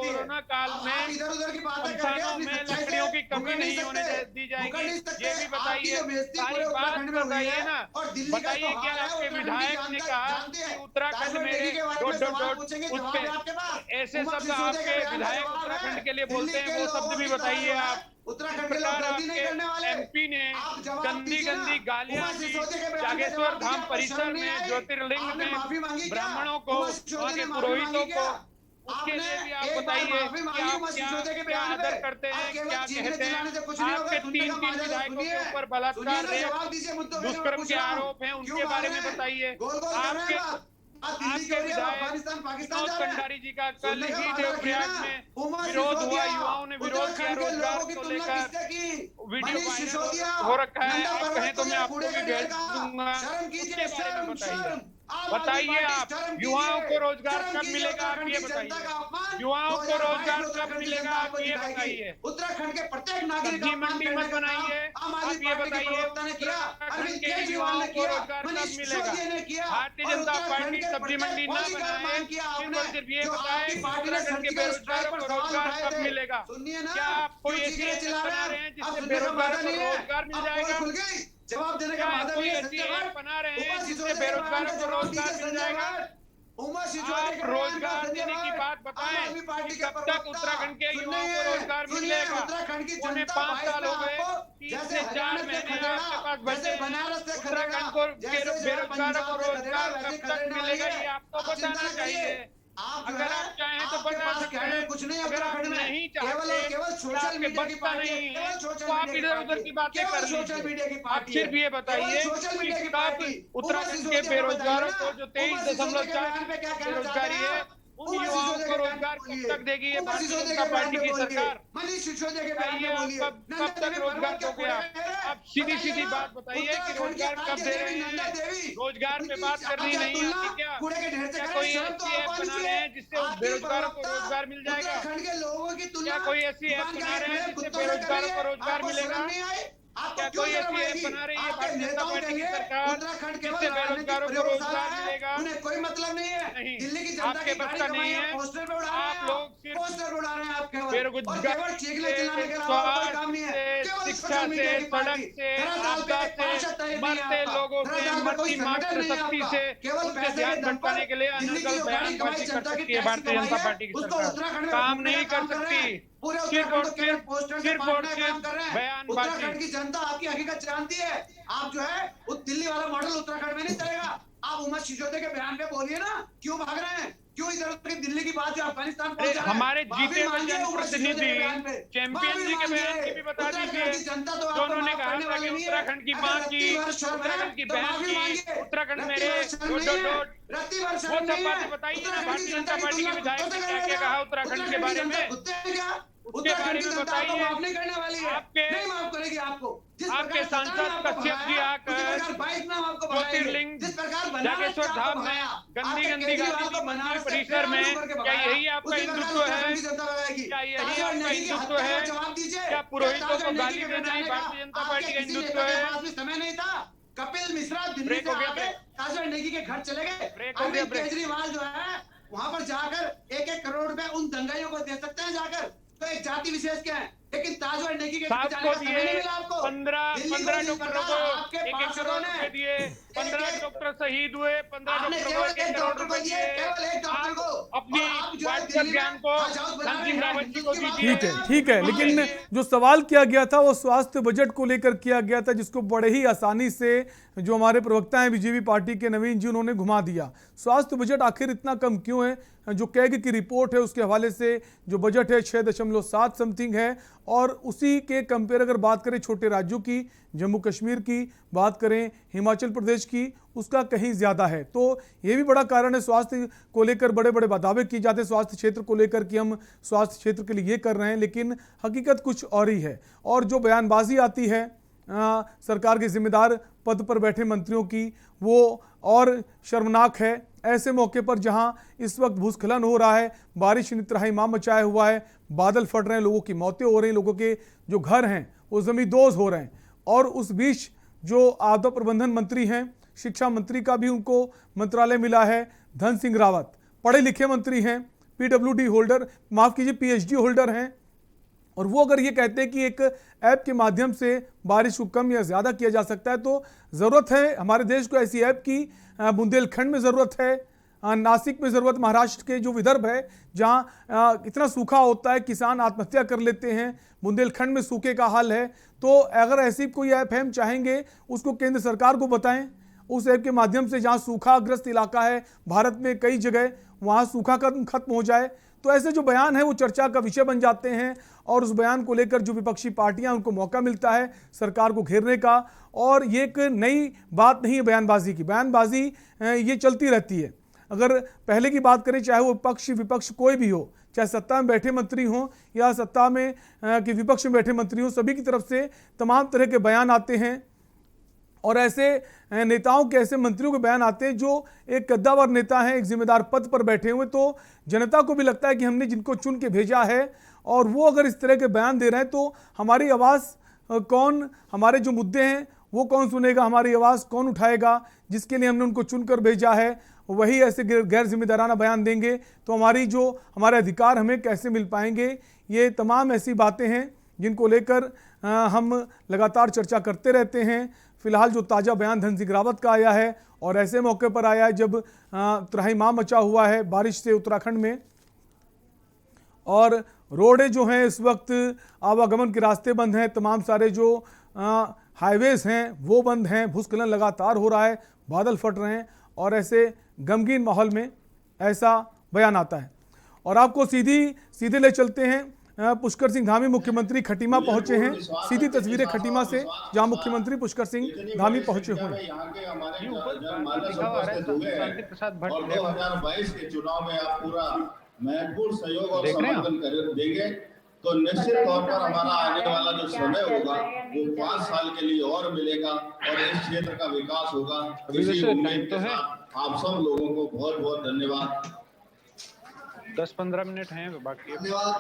Speaker 15: कोरोना काल में संस्थानों में लकड़ियों की कमी नहीं होने दी जाएगी। ये भी बताइए, सारी बात बताइए ना। बताइए क्या आपके विधायक ने कहा कि उत्तराखंड में उस पे ऐसे शब्द आपके विधायक उत्तराखंड के लिए बोलते हैं, वो शब्द भी बताइए आप। उत्तराखंड आपके एमपी ने गंदी गालियां दी जागेश्वर धाम परिसर में, ज्योतिर्लिंग में ब्राह्मणों को, वहां के पुरोहितों को। उसके लिए भी आप बताइए कि आप क्या आदर करते हैं, क्या कहते हैं। आपके 3 विधायकों के ऊपर बलात्कार, दुष्कर्म के आरोप हैं, उनके बारे में बताइए। आपके विधायक विनोद कंडारी जी का कल ही देवप्रयाग में विरोध हुआ, युवाओं ने विरोध किया रोजगार को लेकर, वीडियो वायरल हो रखा है। आप कहें तो मैं आपको भी भेज दूंगा, उसके बारे में बताइए। आप युवाओं को रोजगार कब मिलेगा, आप ये बताइए। युवाओं को रोजगार कब मिलेगा, आप ये बताइए।
Speaker 8: उत्तराखंड के प्रत्येक नागरिक
Speaker 15: सब्जी मंडी मत बनाइए, आप ये बताइए। उत्तराखंड के युवाओं को रोजगार कब मिलेगा। भारतीय जनता पार्टी सब्जी मंडी न बनाए, सिर्फ ये बताए उत्तराखंड के बेरोजगारों को रोजगार कब मिलेगा। क्या आप कोई ऐसी बना रहे हैं जिससे बेरोजगारों को रोजगार मिल जाएगा।
Speaker 8: जवाब देने का
Speaker 15: कोई ऐसी ऐप बना रहे हैं जिससे बेरोजगारों को रोजगार मिल जाएगा। आप रोजगार देने की बात बताएं कि कब तक उत्तराखंड के युवाओं को रोजगार मिलेगा। उन्हें 5 साल हो गए, 3 से 4 महीने आपके पास बचे। उत्तराखंड को बेरोजगारों को रोजगार कब तक मिलेगा, ये आपको बताना चाहिए। अगर आप चाहें तो बता सकते हैं,
Speaker 8: कुछ नहीं।
Speaker 15: अगर आप नहीं चाहते,
Speaker 8: केवल सोशल मीडिया की बात
Speaker 15: नहीं है तो आप इधर उधर की बातें कर लीजिए। आप सिर्फ ये बताइए कि कब उत्तराखंड के बेरोजगारों को जो 23.4 बेरोजगारी है, उन युवाओं को रोजगार कब तक देगी ये भारतीय जनता पार्टी की सरकार। कब तक रोजगार दोगे आप सीधी बात बताइए कि रोजगार कब दे रहे हैं। रोजगार पे बात करनी नहीं आती क्या कोई ऐसी ऐप बना रहे हैं जिससे बेरोजगारों को रोजगार मिल जाएगा। क्या कोई ऐसी ऐप बना रहे हैं जिससे बेरोजगारों को रोजगार मिलेगा। क्या कोई ऐसी ऐप बना रही है भारतीय जनता पार्टी की सरकार जिससे बेरोजगारों को रोजगार मिलेगा?
Speaker 8: उन्हें कोई मतलब नहीं है।
Speaker 15: नहीं,
Speaker 8: दिल्ली की जनता
Speaker 15: आपके
Speaker 8: की
Speaker 15: बस
Speaker 8: गाड़ी
Speaker 15: का
Speaker 8: कमाई
Speaker 15: नहीं
Speaker 8: है,
Speaker 15: है।
Speaker 8: पोस्टर पे उड़ा रहे
Speaker 15: आप
Speaker 8: हैं,
Speaker 15: लोग सिर्फ
Speaker 8: पोस्टर उड़ा रहे हैं आप केवल, और
Speaker 15: बेरोजगारी
Speaker 8: केवल चीखने चिल्लाने के
Speaker 15: से,
Speaker 8: अलावा कोई काम नहीं है।
Speaker 15: से,
Speaker 8: केवल
Speaker 15: शिक्षा
Speaker 8: सोशल
Speaker 15: से,
Speaker 8: मीडिया की
Speaker 15: सड़क
Speaker 8: पार्टी।
Speaker 15: से,
Speaker 8: धरातल पे
Speaker 15: आपदा
Speaker 8: एक पार्षद तय
Speaker 15: से,
Speaker 8: नहीं है
Speaker 15: मरते
Speaker 8: आपका।
Speaker 15: लोगों के
Speaker 8: धरातल पे कोई
Speaker 15: मरती मात्र
Speaker 8: संगठन नहीं है
Speaker 15: शक्ति
Speaker 8: आपका।
Speaker 15: से
Speaker 8: केवल
Speaker 15: उनके
Speaker 8: पैसे
Speaker 15: ध्यान
Speaker 8: के दम
Speaker 15: भटकाने
Speaker 8: पर
Speaker 15: के लिए
Speaker 8: दिल्ली की
Speaker 15: अनर्गल
Speaker 8: जो गाड़ी कमाई
Speaker 15: बयानबाजी कर
Speaker 8: जनता की
Speaker 15: सकती है
Speaker 8: टैक्स
Speaker 15: भारतीय
Speaker 8: कमाई
Speaker 15: जनता
Speaker 8: है,
Speaker 15: पार्टी की
Speaker 8: उसको
Speaker 15: सरकार।
Speaker 8: उत्तराखंड में
Speaker 15: काम
Speaker 8: घूमने
Speaker 15: नहीं
Speaker 8: का
Speaker 15: कर
Speaker 8: काम कर रहे हैं।
Speaker 15: सकती,
Speaker 8: पूरे
Speaker 15: सिर्फ
Speaker 8: उत्तराखंड
Speaker 15: और
Speaker 8: को केवल पोस्टर से
Speaker 15: सिर्फ
Speaker 8: बांटने का काम कर रहे हैं।
Speaker 15: बयानबाजी।
Speaker 8: उत्तराखंड की जनता आपकी हकीकत जानती है। आप जो है वो दिल्ली वाला मॉडल उत्तराखंड में नहीं चलेगा। आप उमर सिसोदिया के बयान पे बोलिए ना, क्यों भाग रहे हैं? क्यों इधर उधर दिल्ली की बात जो अफगानिस्तान पहुंच रहा है?
Speaker 15: हमारे
Speaker 8: माफी
Speaker 15: जीते हुए
Speaker 8: मांगिए उमर सिसोदिया के बयान पे।
Speaker 15: जनप्रतिनिधि चैंपियन
Speaker 8: माफी
Speaker 15: जी के बयान
Speaker 8: मांगिए।
Speaker 15: की भी बता
Speaker 8: उत्तराखंड
Speaker 15: दीजिए
Speaker 8: की जनता तो
Speaker 15: जो
Speaker 8: आपको
Speaker 15: उन्होंने
Speaker 8: माफ
Speaker 15: कहा
Speaker 8: करने
Speaker 15: था कि
Speaker 8: वाली नहीं है।
Speaker 15: उत्तराखंड की
Speaker 8: अगर
Speaker 15: मां
Speaker 8: रत्ती
Speaker 15: की,
Speaker 8: भर शर्म है
Speaker 15: उत्तराखंड की
Speaker 8: तो
Speaker 15: बहन
Speaker 8: माफी
Speaker 15: की,
Speaker 8: मांगिए।
Speaker 15: उत्तराखंड
Speaker 8: रत्ती
Speaker 15: मेरे
Speaker 8: भर शर्म नहीं है। रत्ती भर
Speaker 15: वो
Speaker 8: शर्म
Speaker 15: सब
Speaker 8: नहीं है।
Speaker 15: बातें बताइए ना।
Speaker 8: उत्तराखंड की
Speaker 15: भारतीय जनता
Speaker 8: जनता की
Speaker 15: पार्टी के
Speaker 8: तुलना
Speaker 15: विधायक
Speaker 8: कुत्तों
Speaker 15: ने
Speaker 8: से
Speaker 15: क्या क्या
Speaker 8: करेगा?
Speaker 15: कहा उत्तराखंड के बारे में,
Speaker 8: कुत्ते हैं क्या?
Speaker 15: उसके
Speaker 8: उत्तराखंड
Speaker 15: बारे
Speaker 8: की
Speaker 15: में
Speaker 8: जनता आपको
Speaker 15: बताइए।
Speaker 8: माफ नहीं करने वाली है।
Speaker 15: आपके
Speaker 8: नहीं माफ करेगी आपको। जिस
Speaker 15: आपके
Speaker 8: प्रकार सरकार ने
Speaker 15: सांसद
Speaker 8: आपको
Speaker 15: कश्यप जी
Speaker 8: भगाया,
Speaker 15: आकर
Speaker 8: उसी प्रकार 22 नाम आपको भगाएंगे।
Speaker 15: ज्योतिर्लिंग
Speaker 8: जिस प्रकार बनारस से
Speaker 15: जागेश्वर
Speaker 8: आपको
Speaker 15: धाम में
Speaker 8: भगाया,
Speaker 15: गंदी
Speaker 8: आपके
Speaker 15: गंदी
Speaker 8: केजरीवाल
Speaker 15: गाली
Speaker 8: को
Speaker 15: दी मंदिर
Speaker 8: बनारस से
Speaker 15: परिसर में,
Speaker 8: पेड़ करके
Speaker 15: क्या
Speaker 8: भगाया।
Speaker 15: यही आपका
Speaker 8: उसी प्रकार
Speaker 15: हिंदुत्व
Speaker 8: उत्तराखंड
Speaker 15: है?
Speaker 8: की जनता भगाएगी।
Speaker 15: क्या यही
Speaker 8: ताजवा
Speaker 15: आपका
Speaker 8: नेगी की
Speaker 15: हिंदुत्व
Speaker 8: हत्या
Speaker 15: है?
Speaker 8: का जवाब दीजिए।
Speaker 15: क्या पुरोहितों
Speaker 8: ताजवा
Speaker 15: को
Speaker 8: नेगी
Speaker 15: गाली
Speaker 8: के
Speaker 15: देना ही
Speaker 8: बचाने का
Speaker 15: भारतीय जनता
Speaker 8: आपके
Speaker 15: पार्टी का
Speaker 8: किसी
Speaker 15: हिंदुत्व
Speaker 8: नेता के
Speaker 15: है?
Speaker 8: पास भी समय नहीं था। कपिल मिश्रा दिल्ली
Speaker 15: ब्रेक
Speaker 8: से
Speaker 15: हो गया,
Speaker 8: आके
Speaker 15: ब्रेक।
Speaker 8: ताजवा नेगी के घर चले गए।
Speaker 15: ब्रेक हो गया,
Speaker 8: अरविंद
Speaker 15: ब्रेक।
Speaker 8: केजरीवाल जो है वहां पर जाकर 1-1 करोड़ रुपए उन दंगाइयों को दे सकते हैं जाकर। तो एक जाति विशेष क्या है? लेकिन ताजवा नेगी के
Speaker 15: साहब
Speaker 8: जाने
Speaker 15: को
Speaker 8: का समय
Speaker 15: दिए
Speaker 8: नहीं मिला आपको।
Speaker 15: 15
Speaker 8: दिल्ली को जिस
Speaker 15: डॉक्टरों
Speaker 8: प्रकार
Speaker 15: को
Speaker 8: आपके
Speaker 15: 1-1
Speaker 8: पार्षदों
Speaker 15: करोड़
Speaker 8: ने
Speaker 15: रुपए दिए, 15 डॉक्टर शहीद हुए, 15
Speaker 8: आपने
Speaker 15: डॉक्टरों को
Speaker 8: केवल
Speaker 15: 1-1
Speaker 8: एक
Speaker 15: करोड़
Speaker 8: डॉक्टर को
Speaker 15: रुपए
Speaker 8: दिए,
Speaker 15: दिए।
Speaker 8: केवल एक डॉक्टर
Speaker 15: आप
Speaker 8: को।
Speaker 15: अपनी
Speaker 8: और आप जो है
Speaker 15: व्हाट्सएप
Speaker 8: दिल्ली में
Speaker 15: ज्ञान को
Speaker 8: हज हाउस बना
Speaker 15: धन
Speaker 8: रहे
Speaker 15: सिंह
Speaker 8: हैं,
Speaker 15: रावत जी को
Speaker 8: हिंदुत्व की
Speaker 15: दीजिए।
Speaker 1: ठीक है लेकिन जो सवाल किया गया था वो स्वास्थ्य बजट को लेकर किया गया था, जिसको बड़े ही आसानी से जो हमारे प्रवक्ता हैं बीजेपी पार्टी के नवीन जी, उन्होंने घुमा दिया। स्वास्थ्य बजट आखिर इतना कम क्यों है? जो कैग की रिपोर्ट है उसके हवाले से जो बजट है 6.7 समथिंग है, और उसी के कंपेयर अगर बात करें छोटे राज्यों की, जम्मू कश्मीर की बात करें, हिमाचल प्रदेश की, उसका कहीं ज़्यादा है। तो ये भी बड़ा कारण है। स्वास्थ्य को लेकर बड़े बड़े दावे किए जाते हैं स्वास्थ्य क्षेत्र को लेकर कि हम स्वास्थ्य क्षेत्र के लिए ये कर रहे हैं, लेकिन हकीकत कुछ और ही है। और जो बयानबाजी आती है सरकार के जिम्मेदार पद पर बैठे मंत्रियों की, वो और शर्मनाक है। ऐसे मौके पर जहां इस वक्त भूस्खलन हो रहा है, बारिश ने तबाही माम मचाया हुआ है, बादल फट रहे हैं, लोगों की मौतें हो रही हैं, लोगों के जो घर हैं वो ज़मींदोज़ हो रहे हैं, और उस बीच जो आपदा प्रबंधन मंत्री हैं, शिक्षा मंत्री का भी उनको मंत्रालय मिला है, धन सिंह रावत पढ़े लिखे मंत्री हैं, PWD होल्डर, माफ़ कीजिए PhD होल्डर हैं, और वो अगर ये कहते हैं कि एक ऐप के माध्यम से बारिश को कम या ज़्यादा किया जा सकता है, तो ज़रूरत है हमारे देश को ऐसी ऐप की। बुंदेलखंड में ज़रूरत है, नासिक में ज़रूरत, महाराष्ट्र के जो विदर्भ है जहाँ इतना सूखा होता है किसान आत्महत्या कर लेते हैं, बुंदेलखंड में सूखे का हाल है। तो अगर ऐसी कोई ऐप है, हम चाहेंगे उसको केंद्र सरकार को बताएं, उस ऐप के माध्यम से जहाँ सूखाग्रस्त इलाका है भारत में कई जगह, वहाँ सूखा खत्म हो जाए। तो ऐसे जो बयान है वो चर्चा का विषय बन जाते हैं, और उस बयान को लेकर जो विपक्षी पार्टियां, उनको मौका मिलता है सरकार को घेरने का। और ये एक नई बात नहीं है बयानबाजी की, बयानबाजी ये चलती रहती है। अगर पहले की बात करें, चाहे वो पक्ष विपक्ष कोई भी हो, चाहे सत्ता में बैठे मंत्री हों या सत्ता में कि विपक्ष में बैठे मंत्री हों, सभी की तरफ से तमाम तरह के बयान आते हैं, और ऐसे नेताओं के, ऐसे मंत्रियों के बयान आते हैं जो एक कद्दावर नेता हैं, एक जिम्मेदार पद पर बैठे हुए। तो जनता को भी लगता है कि हमने जिनको चुन के भेजा है, और वो अगर इस तरह के बयान दे रहे हैं, तो हमारी आवाज़ कौन, हमारे जो मुद्दे हैं वो कौन सुनेगा, हमारी आवाज़ कौन उठाएगा, जिसके लिए हमने उनको चुनकर भेजा है, वही ऐसे गैर जिम्मेदाराना बयान देंगे तो हमारे अधिकार हमें कैसे मिल पाएंगे। ये तमाम ऐसी बातें हैं जिनको लेकर हम लगातार चर्चा करते रहते हैं। फिलहाल जो ताज़ा बयान धन सिंह रावत का आया है, और ऐसे मौके पर आया है जब तबाही माम मचा हुआ है बारिश से उत्तराखंड में, और रोडें जो हैं इस वक्त आवागमन के रास्ते बंद हैं, तमाम सारे जो हाईवेज़ हैं वो बंद हैं, भूस्खलन लगातार हो रहा है, बादल फट रहे हैं, और ऐसे गमगीन माहौल में ऐसा बयान आता है। और आपको सीधे ले चलते हैं, पुष्कर सिंह धामी मुख्यमंत्री खटीमा पहुंचे हैं। सीधी तस्वीरें खटीमा से, जहां मुख्यमंत्री पुष्कर सिंह धामी पहुंचे हुए हैं।
Speaker 17: 2022 के चुनाव में आप पूरा महत्वपूर्ण सहयोग और समर्थन देंगे तो निश्चित तौर पर हमारा आने वाला जो समय होगा वो 5 साल के लिए और मिलेगा, और इस क्षेत्र का विकास होगा। इसी उम्मीद के साथ आप सब लोगों को बहुत बहुत धन्यवाद।
Speaker 15: 10-15 मिनट हैं बाकी।
Speaker 17: धन्यवाद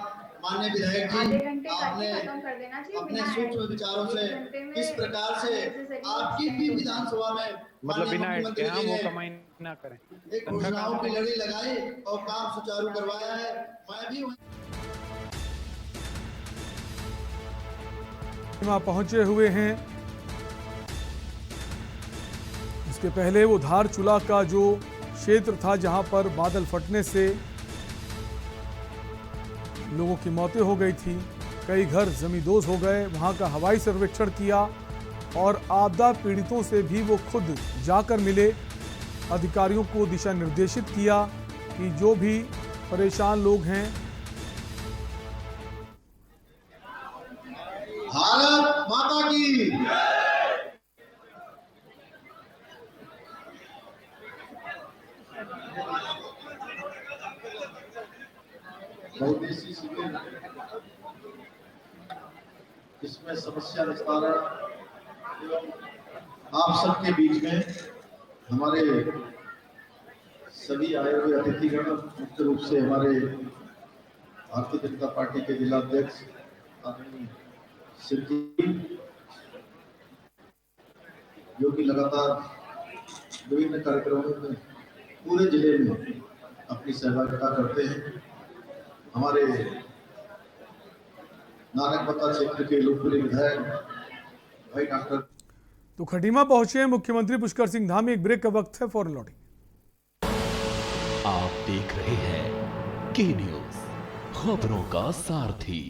Speaker 17: माननीय विधायक
Speaker 12: आधे
Speaker 17: जी,
Speaker 12: घंटे
Speaker 17: आपने
Speaker 12: करके खत्म कर देना चाहिए
Speaker 17: अपने
Speaker 12: बिना
Speaker 17: सूक्ष्म विचारों से
Speaker 12: एक घंटे में
Speaker 17: किस प्रकार से आपकी भी विधानसभा में
Speaker 15: मतलब
Speaker 17: माननीय
Speaker 15: बिना ऐड के
Speaker 17: मुख्यमंत्री
Speaker 15: हम
Speaker 17: जी
Speaker 15: वो
Speaker 17: ने
Speaker 15: कमाई ना करें।
Speaker 17: एक घोषणाओं की लड़ी लगाई और काम सुचारू करवाया है। मैं भी
Speaker 1: वहां पहुंचे हुए हैं। इसके पहले वो धारचूला का जो क्षेत्र था जहां पर बादल फटने से लोगों की मौतें हो गई थी, कई घर जमींदोज हो गए, वहां का हवाई सर्वेक्षण किया और आपदा पीड़ितों से भी वो खुद जाकर मिले, अधिकारियों को दिशा निर्देशित किया कि जो भी परेशान लोग हैं
Speaker 17: भारत माता की बहुउद्देशीय शिविर, इसमें समस्या निस्तारण एवं आप सबके बीच में हमारे सभी आए हुए अतिथिगण, मुख्य रूप से हमारे भारतीय जनता पार्टी के जिला अध्यक्ष आदरणीय सिद्धि, जो कि लगातार विभिन्न कार्यक्रमों में पूरे जिले में अपनी सहभागिता करते हैं। हमारे नानकबता क्षेत्र के लोकप्रिय विधायक भाई डॉक्टर।
Speaker 1: तो खटीमा पहुंचे हैं मुख्यमंत्री पुष्कर सिंह धामी। एक ब्रेक का वक्त है, फौरन लौटेंगे।
Speaker 9: आप देख रहे हैं के न्यूज, खबरों का सारथी।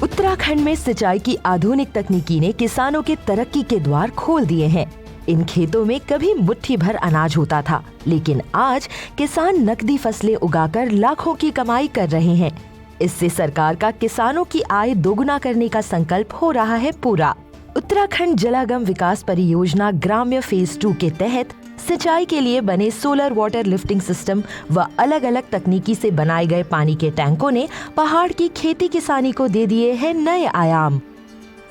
Speaker 18: उत्तराखंड में सिंचाई की आधुनिक तकनीकी ने किसानों के तरक्की के द्वार खोल दिए हैं। इन खेतों में कभी मुट्ठी भर अनाज होता था, लेकिन आज किसान नकदी फसलें उगाकर लाखों की कमाई कर रहे हैं। इससे सरकार का किसानों की आय दोगुना करने का संकल्प हो रहा है पूरा। उत्तराखंड जलागम विकास परियोजना ग्राम्य फेज 2 के तहत सिंचाई के लिए बने सोलर वाटर लिफ्टिंग सिस्टम व अलग अलग तकनीकी से बनाए गए पानी के टैंकों ने पहाड़ की खेती किसानी को दे दिए हैं नए आयाम।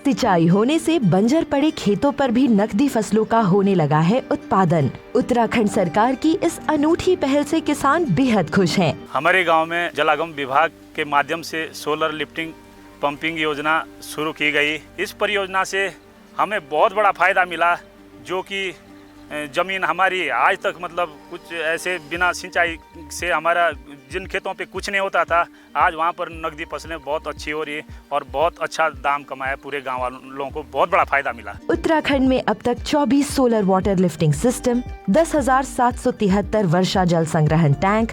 Speaker 18: सिंचाई होने से बंजर पड़े खेतों पर भी नकदी फसलों का होने लगा है उत्पादन। उत्तराखंड सरकार की इस अनूठी पहल से किसान बेहद खुश हैं।
Speaker 19: हमारे गांव में जलागम विभाग के माध्यम से सोलर लिफ्टिंग पंपिंग योजना शुरू की गई। इस परियोजना से हमें बहुत बड़ा फायदा मिला, जो कि जमीन हमारी आज तक मतलब कुछ ऐसे बिना सिंचाई से हमारा जिन खेतों पे कुछ नहीं होता था, आज वहाँ पर नकदी फसलें बहुत अच्छी हो रही है और बहुत अच्छा दाम कमाया। पूरे गांव वालों को बहुत बड़ा फायदा मिला। उत्तराखंड में अब तक 24 सोलर वाटर लिफ्टिंग सिस्टम, 10,773 वर्षा जल संग्रहण टैंक,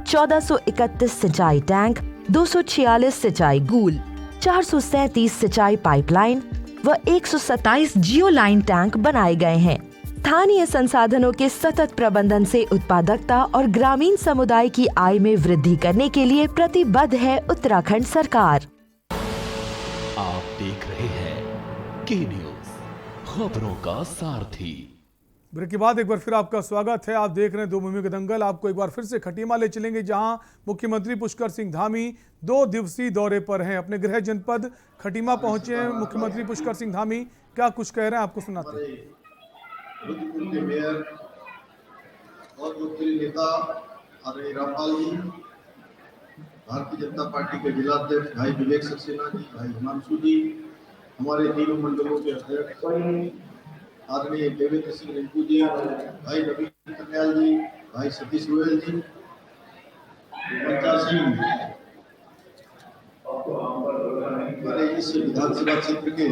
Speaker 19: 1431 सिंचाई टैंक, 246 सिंचाई गूल, 437 सिंचाई पाइपलाइन व 127 जियो लाइन टैंक बनाए गए हैं। स्थानीय संसाधनों के सतत प्रबंधन से उत्पादकता और ग्रामीण समुदाय की आय में वृद्धि करने के लिए प्रतिबद्ध है उत्तराखंड सरकार।
Speaker 9: आप देख रहे हैं के न्यूज, खबरों का सारथी।
Speaker 1: ब्रेक के बाद एक बार फिर आपका स्वागत है। आप देख रहे हैं दो भूमि का दंगल। आपको एक बार फिर से खटीमा ले चलेंगे, जहां मुख्यमंत्री पुष्कर सिंह धामी 2 दिवसीय दौरे पर हैं। अपने गृह जनपद खटीमा पहुंचे हैं मुख्यमंत्री पुष्कर सिंह धामी। क्या कुछ कह रहे हैं, आपको सुनाते हैं।
Speaker 17: रुद्रपुर के मेयर और लोकप्रिय नेता आदरणीय रामपाल जी, भारतीय जनता पार्टी के जिला अध्यक्ष भाई विवेक सक्सेना जी, भाई हिमांशु जी, हमारे तीनों मंडलों के अध्यक्ष आदरणीय देवेंद्र सिंह रिंकू जी, भाई नवीन कन्याल जी, भाई सतीश गोयल जी, पंचायत सिंह, हमारे इस विधानसभा क्षेत्र के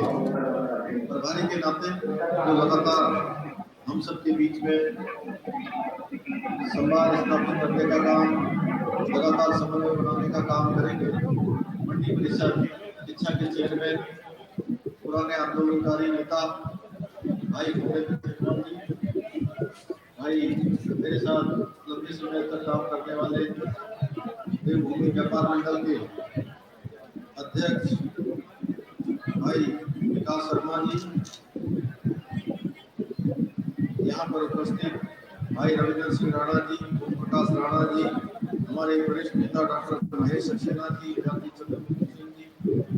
Speaker 17: प्रभारी के नाते जो लगातार हम सबके बीच में संवाद स्थापित करने का काम, लगातार समन्वय बनाने का काम करेंगे। मंडी परिषद शिक्षा के क्षेत्र में पुराने आंदोलनकारी नेता भाई भाई मेरे साथ लंबे समय तक काम करने वाले देवभूमि व्यापार मंडल के अध्यक्ष भाई विकास शर्मा जी, यहाँ पर उपस्थित भाई रविंद्र सिंह राणा जी, ओम प्रकाश राणा जी, हमारे वरिष्ठ नेता डॉक्टर महेश सक्सेना जी, चंद्रभूषण सिंह जी,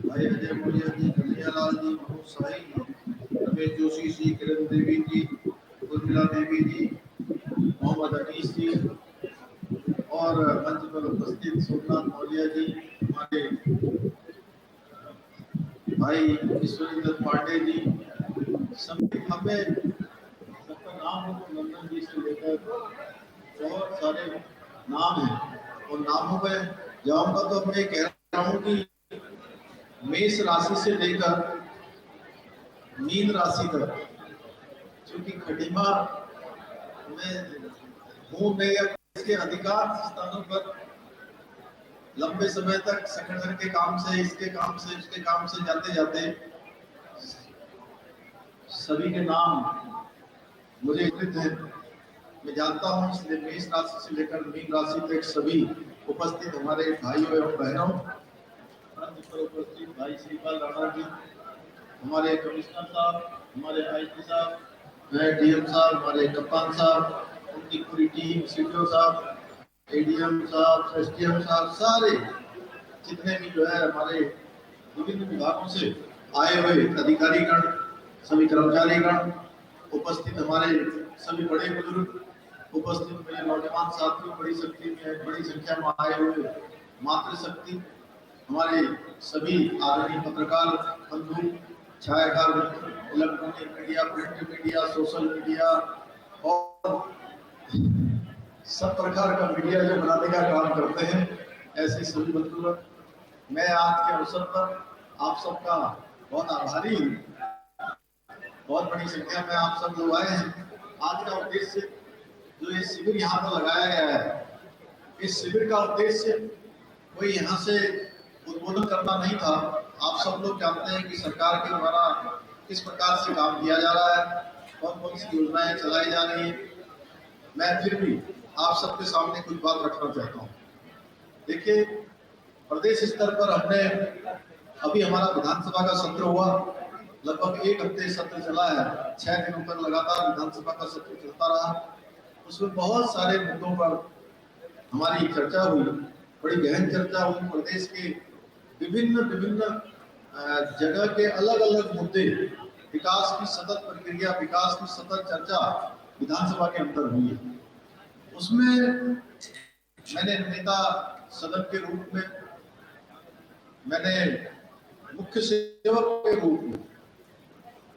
Speaker 17: भाई अजय मौर्य जी, कन्हैयालाल जी, मनोज साई जी, रमेश जोशी जी, किरण देवी जी, उर्मिला देवी जी, मोहम्मद अनीस जी, और मंच पर उपस्थित सोमनाथ मौर्य जी, हमारे भाई ईश्वरी दत्त पांडे जी, सभी हमें सबका नाम हो तो नंदन जी से लेकर बहुत सारे नाम हैं और नामों में जाऊंगा तो मैं कह रहा हूँ कि मेष राशि से लेकर मीन राशि तक, क्योंकि खटीमा में हूँ मैं या इसके अधिकांश स्थानों पर लंबे समय तक संगठन के काम से, इसके काम से, उसके काम से जाते जाते सभी के नाम मुझे स्मृत है, मैं जानता हूँ। इसलिए मेष राशि से लेकर मीन राशि तक सभी उपस्थित हमारे भाइयों एवं बहनों, मंच पर उपस्थित भाई श्रीपाल राणा जी, हमारे कमिश्नर साहब, हमारे आईजी साहब, डीएम साहब, हमारे कप्तान साहब, उनकी पूरी टीम, सीडीओ साहब, एडीएम साहब, एसडीएम साहब, सारे जितने भी जो है हमारे विभिन्न विभागों से आए हुए अधिकारीगण, सभी कर्मचारीगण उपस्थित, हमारे सभी बड़े बुजुर्ग उपस्थित, मेरे नौजवान साथियों, बड़ी संख्या में आए हुए मातृशक्ति, हमारे सभी आदरणीय पत्रकार बंधु, छायाकार, electronic media, print media, social media और सब प्रकार का मीडिया जो बनाने का काम करते हैं, ऐसे सभी बंधुगण, मैं आज के अवसर पर आप सबका बहुत आभारी हूँ। बहुत बड़ी संख्या में आप सब लोग आए हैं। आज का उद्देश्य जो ये शिविर यहाँ पर लगाया गया है, इस शिविर का उद्देश्य कोई यहाँ से उद्बोधन करना नहीं था। आप सब लोग जानते हैं कि सरकार के द्वारा किस प्रकार से काम किया जा रहा है, कौन कौन सी योजनाएं चलाई जा रही है। मैं फिर भी आप सबके सामने कुछ बात रखना चाहता हूँ। देखिए, प्रदेश स्तर पर हमने अभी हमारा विधानसभा का सत्र हुआ, लगभग 1 हफ्ते सत्र चला है, 6 दिनों तक लगातार विधानसभा का सत्र चलता रहा। उसमें बहुत सारे मुद्दों पर हमारी चर्चा हुई, बड़ी गहन चर्चा हुई। प्रदेश के विभिन्न जगह के अलग अलग मुद्दे, विकास की सतत प्रक्रिया, विकास की सतत चर्चा विधानसभा के अंदर हुई है। उसमें मैंने नेता सदन के रूप में, मैंने मुख्य सेवक के रूप में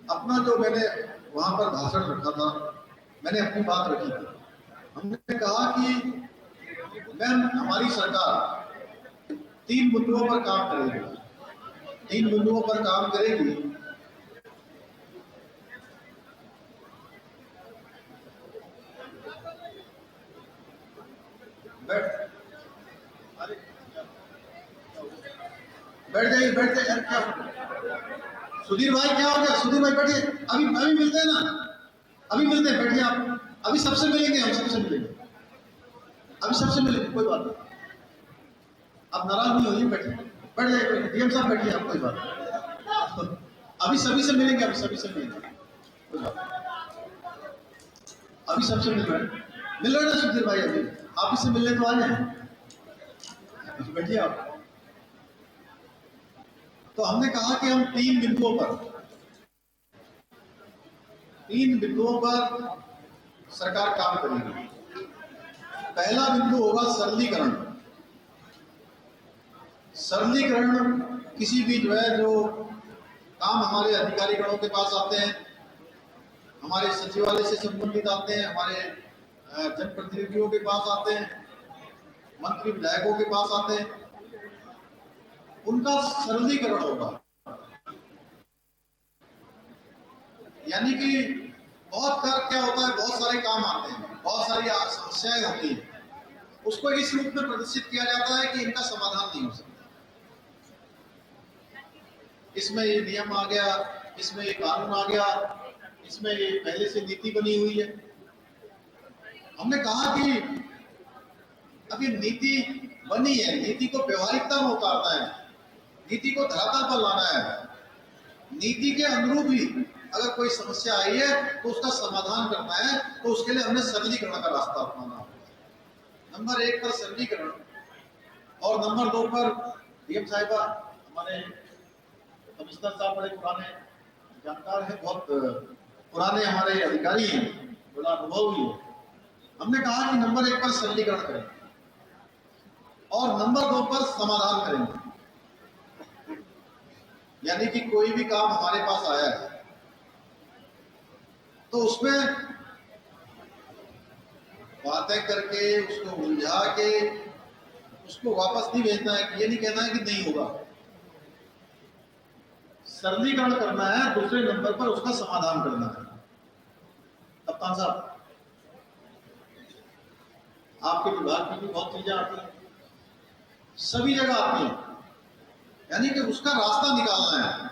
Speaker 17: अपना जो मैंने वहां पर भाषण रखा था, मैंने अपनी बात रखी थी। हमने कहा कि हमारी सरकार 3 मुद्दों पर काम करेगी, 3 मुद्दों पर काम करेगी। बैठ जाइए यार, क्या सुधीर भाई, क्या हो गया? सुधीर भाई बैठिए, अभी मिलते हैं ना, अभी मिलते हैं, बैठिए आप। अभी सबसे मिलेंगे, हम सबसे मिलेंगे, अभी सबसे मिलेंगे, कोई बात नहीं, आप नाराज नहीं होइए, बैठ जाइए, डीएम साहब बैठिए, आप कोई बात नहीं, अभी सभी से मिलेंगे, अभी सभी से मिलेंगे, कोई बात नहीं, अभी सबसे मिल रहे ना सुधीर भाई, अभी आप इससे मिलने तो आ जाए, बैठिए आप। तो हमने कहा कि हम 3 बिंदुओं पर सरकार काम करेगी। पहला बिंदु होगा सरलीकरण। सरलीकरण किसी भी जो है, जो काम हमारे अधिकारीगणों के पास आते हैं, हमारे सचिवालय से संबंधित आते हैं, हमारे जनप्रतिनिधियों के पास आते हैं, मंत्री विधायकों के पास आते हैं, उनका सरलीकरण होगा। यानी कि क्या होता है, बहुत सारे काम आते हैं, बहुत सारी समस्याएं होती हैं, उसको इस रूप में प्रदर्शित किया जाता है कि इनका समाधान नहीं हो सकता। इसमें ये नियम आ गया, इसमें ये कानून आ गया, इसमें ये पहले से नीति बनी हुई है। हमने कहा कि अब ये नीति बनी है, नीति को व्यवहारिकता में उतारना है, नीति को धरातल पर लाना है। नीति के अनुरूप ही अगर कोई समस्या आई है तो उसका समाधान करना है, तो उसके लिए हमने सरलीकरण का रास्ता अपनाना। नंबर 1 पर सरलीकरण, और नंबर 2 पर डीएम साहिबा, हमारे कमिश्नर साहब बड़े पुराने जानकार हैं, बहुत पुराने हमारे अधिकारी हैं, बड़ा अनुभव भी है। हमने कहा कि नंबर 1 पर सरलीकरण करें। और नंबर 2 पर समाधान करेंगे। यानी कि कोई भी काम हमारे पास आया है तो उसमें बातें करके उसको उलझा के उसको वापस नहीं भेजना है, ये नहीं कहना है कि नहीं होगा। सरलीकरण करना है, दूसरे नंबर पर उसका समाधान करना है। कप्तान साहब, आपके विभाग की भी बहुत चीजें आती हैं, सभी जगह आती हैं, यानी कि उसका रास्ता निकालना है,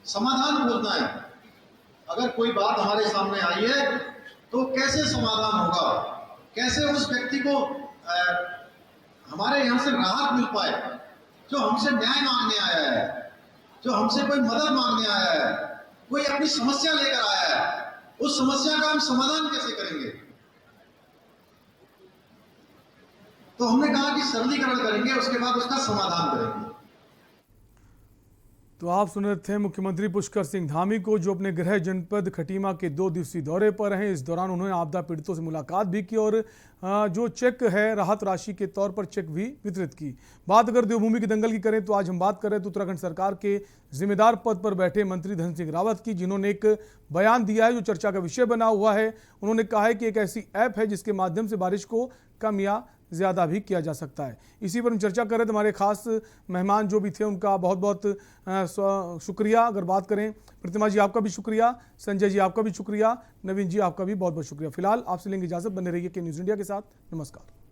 Speaker 17: समाधान खोजना है। अगर कोई बात हमारे सामने आई है तो कैसे समाधान होगा, कैसे उस व्यक्ति को हमारे यहाँ से राहत मिल पाए, जो हमसे न्याय मांगने आया है, जो हमसे कोई मदद मांगने आया है, कोई अपनी समस्या लेकर आया है, उस समस्या का हम समाधान कैसे करेंगे। तो हमने कहा कि सरलीकरण करेंगे, उसके बाद उसका समाधान करेंगे।
Speaker 1: तो आप सुन रहे थे मुख्यमंत्री पुष्कर सिंह धामी को, जो अपने गृह जनपद खटीमा के 2 दिवसीय दौरे पर हैं। इस दौरान उन्होंने आपदा पीड़ितों से मुलाकात भी की और जो चेक है राहत राशि के तौर पर चेक भी वितरित की। बात अगर देवभूमि के दंगल की करें तो आज हम बात कर रहे थे उत्तराखंड सरकार के जिम्मेदार पद पर बैठे मंत्री धन सिंह रावत की, जिन्होंने एक बयान दिया है जो चर्चा का विषय बना हुआ है। उन्होंने कहा है कि एक ऐसी ऐप है जिसके माध्यम से बारिश को कम या ज़्यादा भी किया जा सकता है। इसी पर हम चर्चा कर रहे थे। हमारे खास मेहमान जो भी थे उनका बहुत बहुत शुक्रिया। अगर बात करें, प्रतिमा जी आपका भी शुक्रिया, संजय जी आपका भी शुक्रिया, नवीन जी आपका भी बहुत बहुत शुक्रिया। फिलहाल आपसे लेंगे इजाज़त, बने रहिए के न्यूज़ इंडिया के साथ। नमस्कार।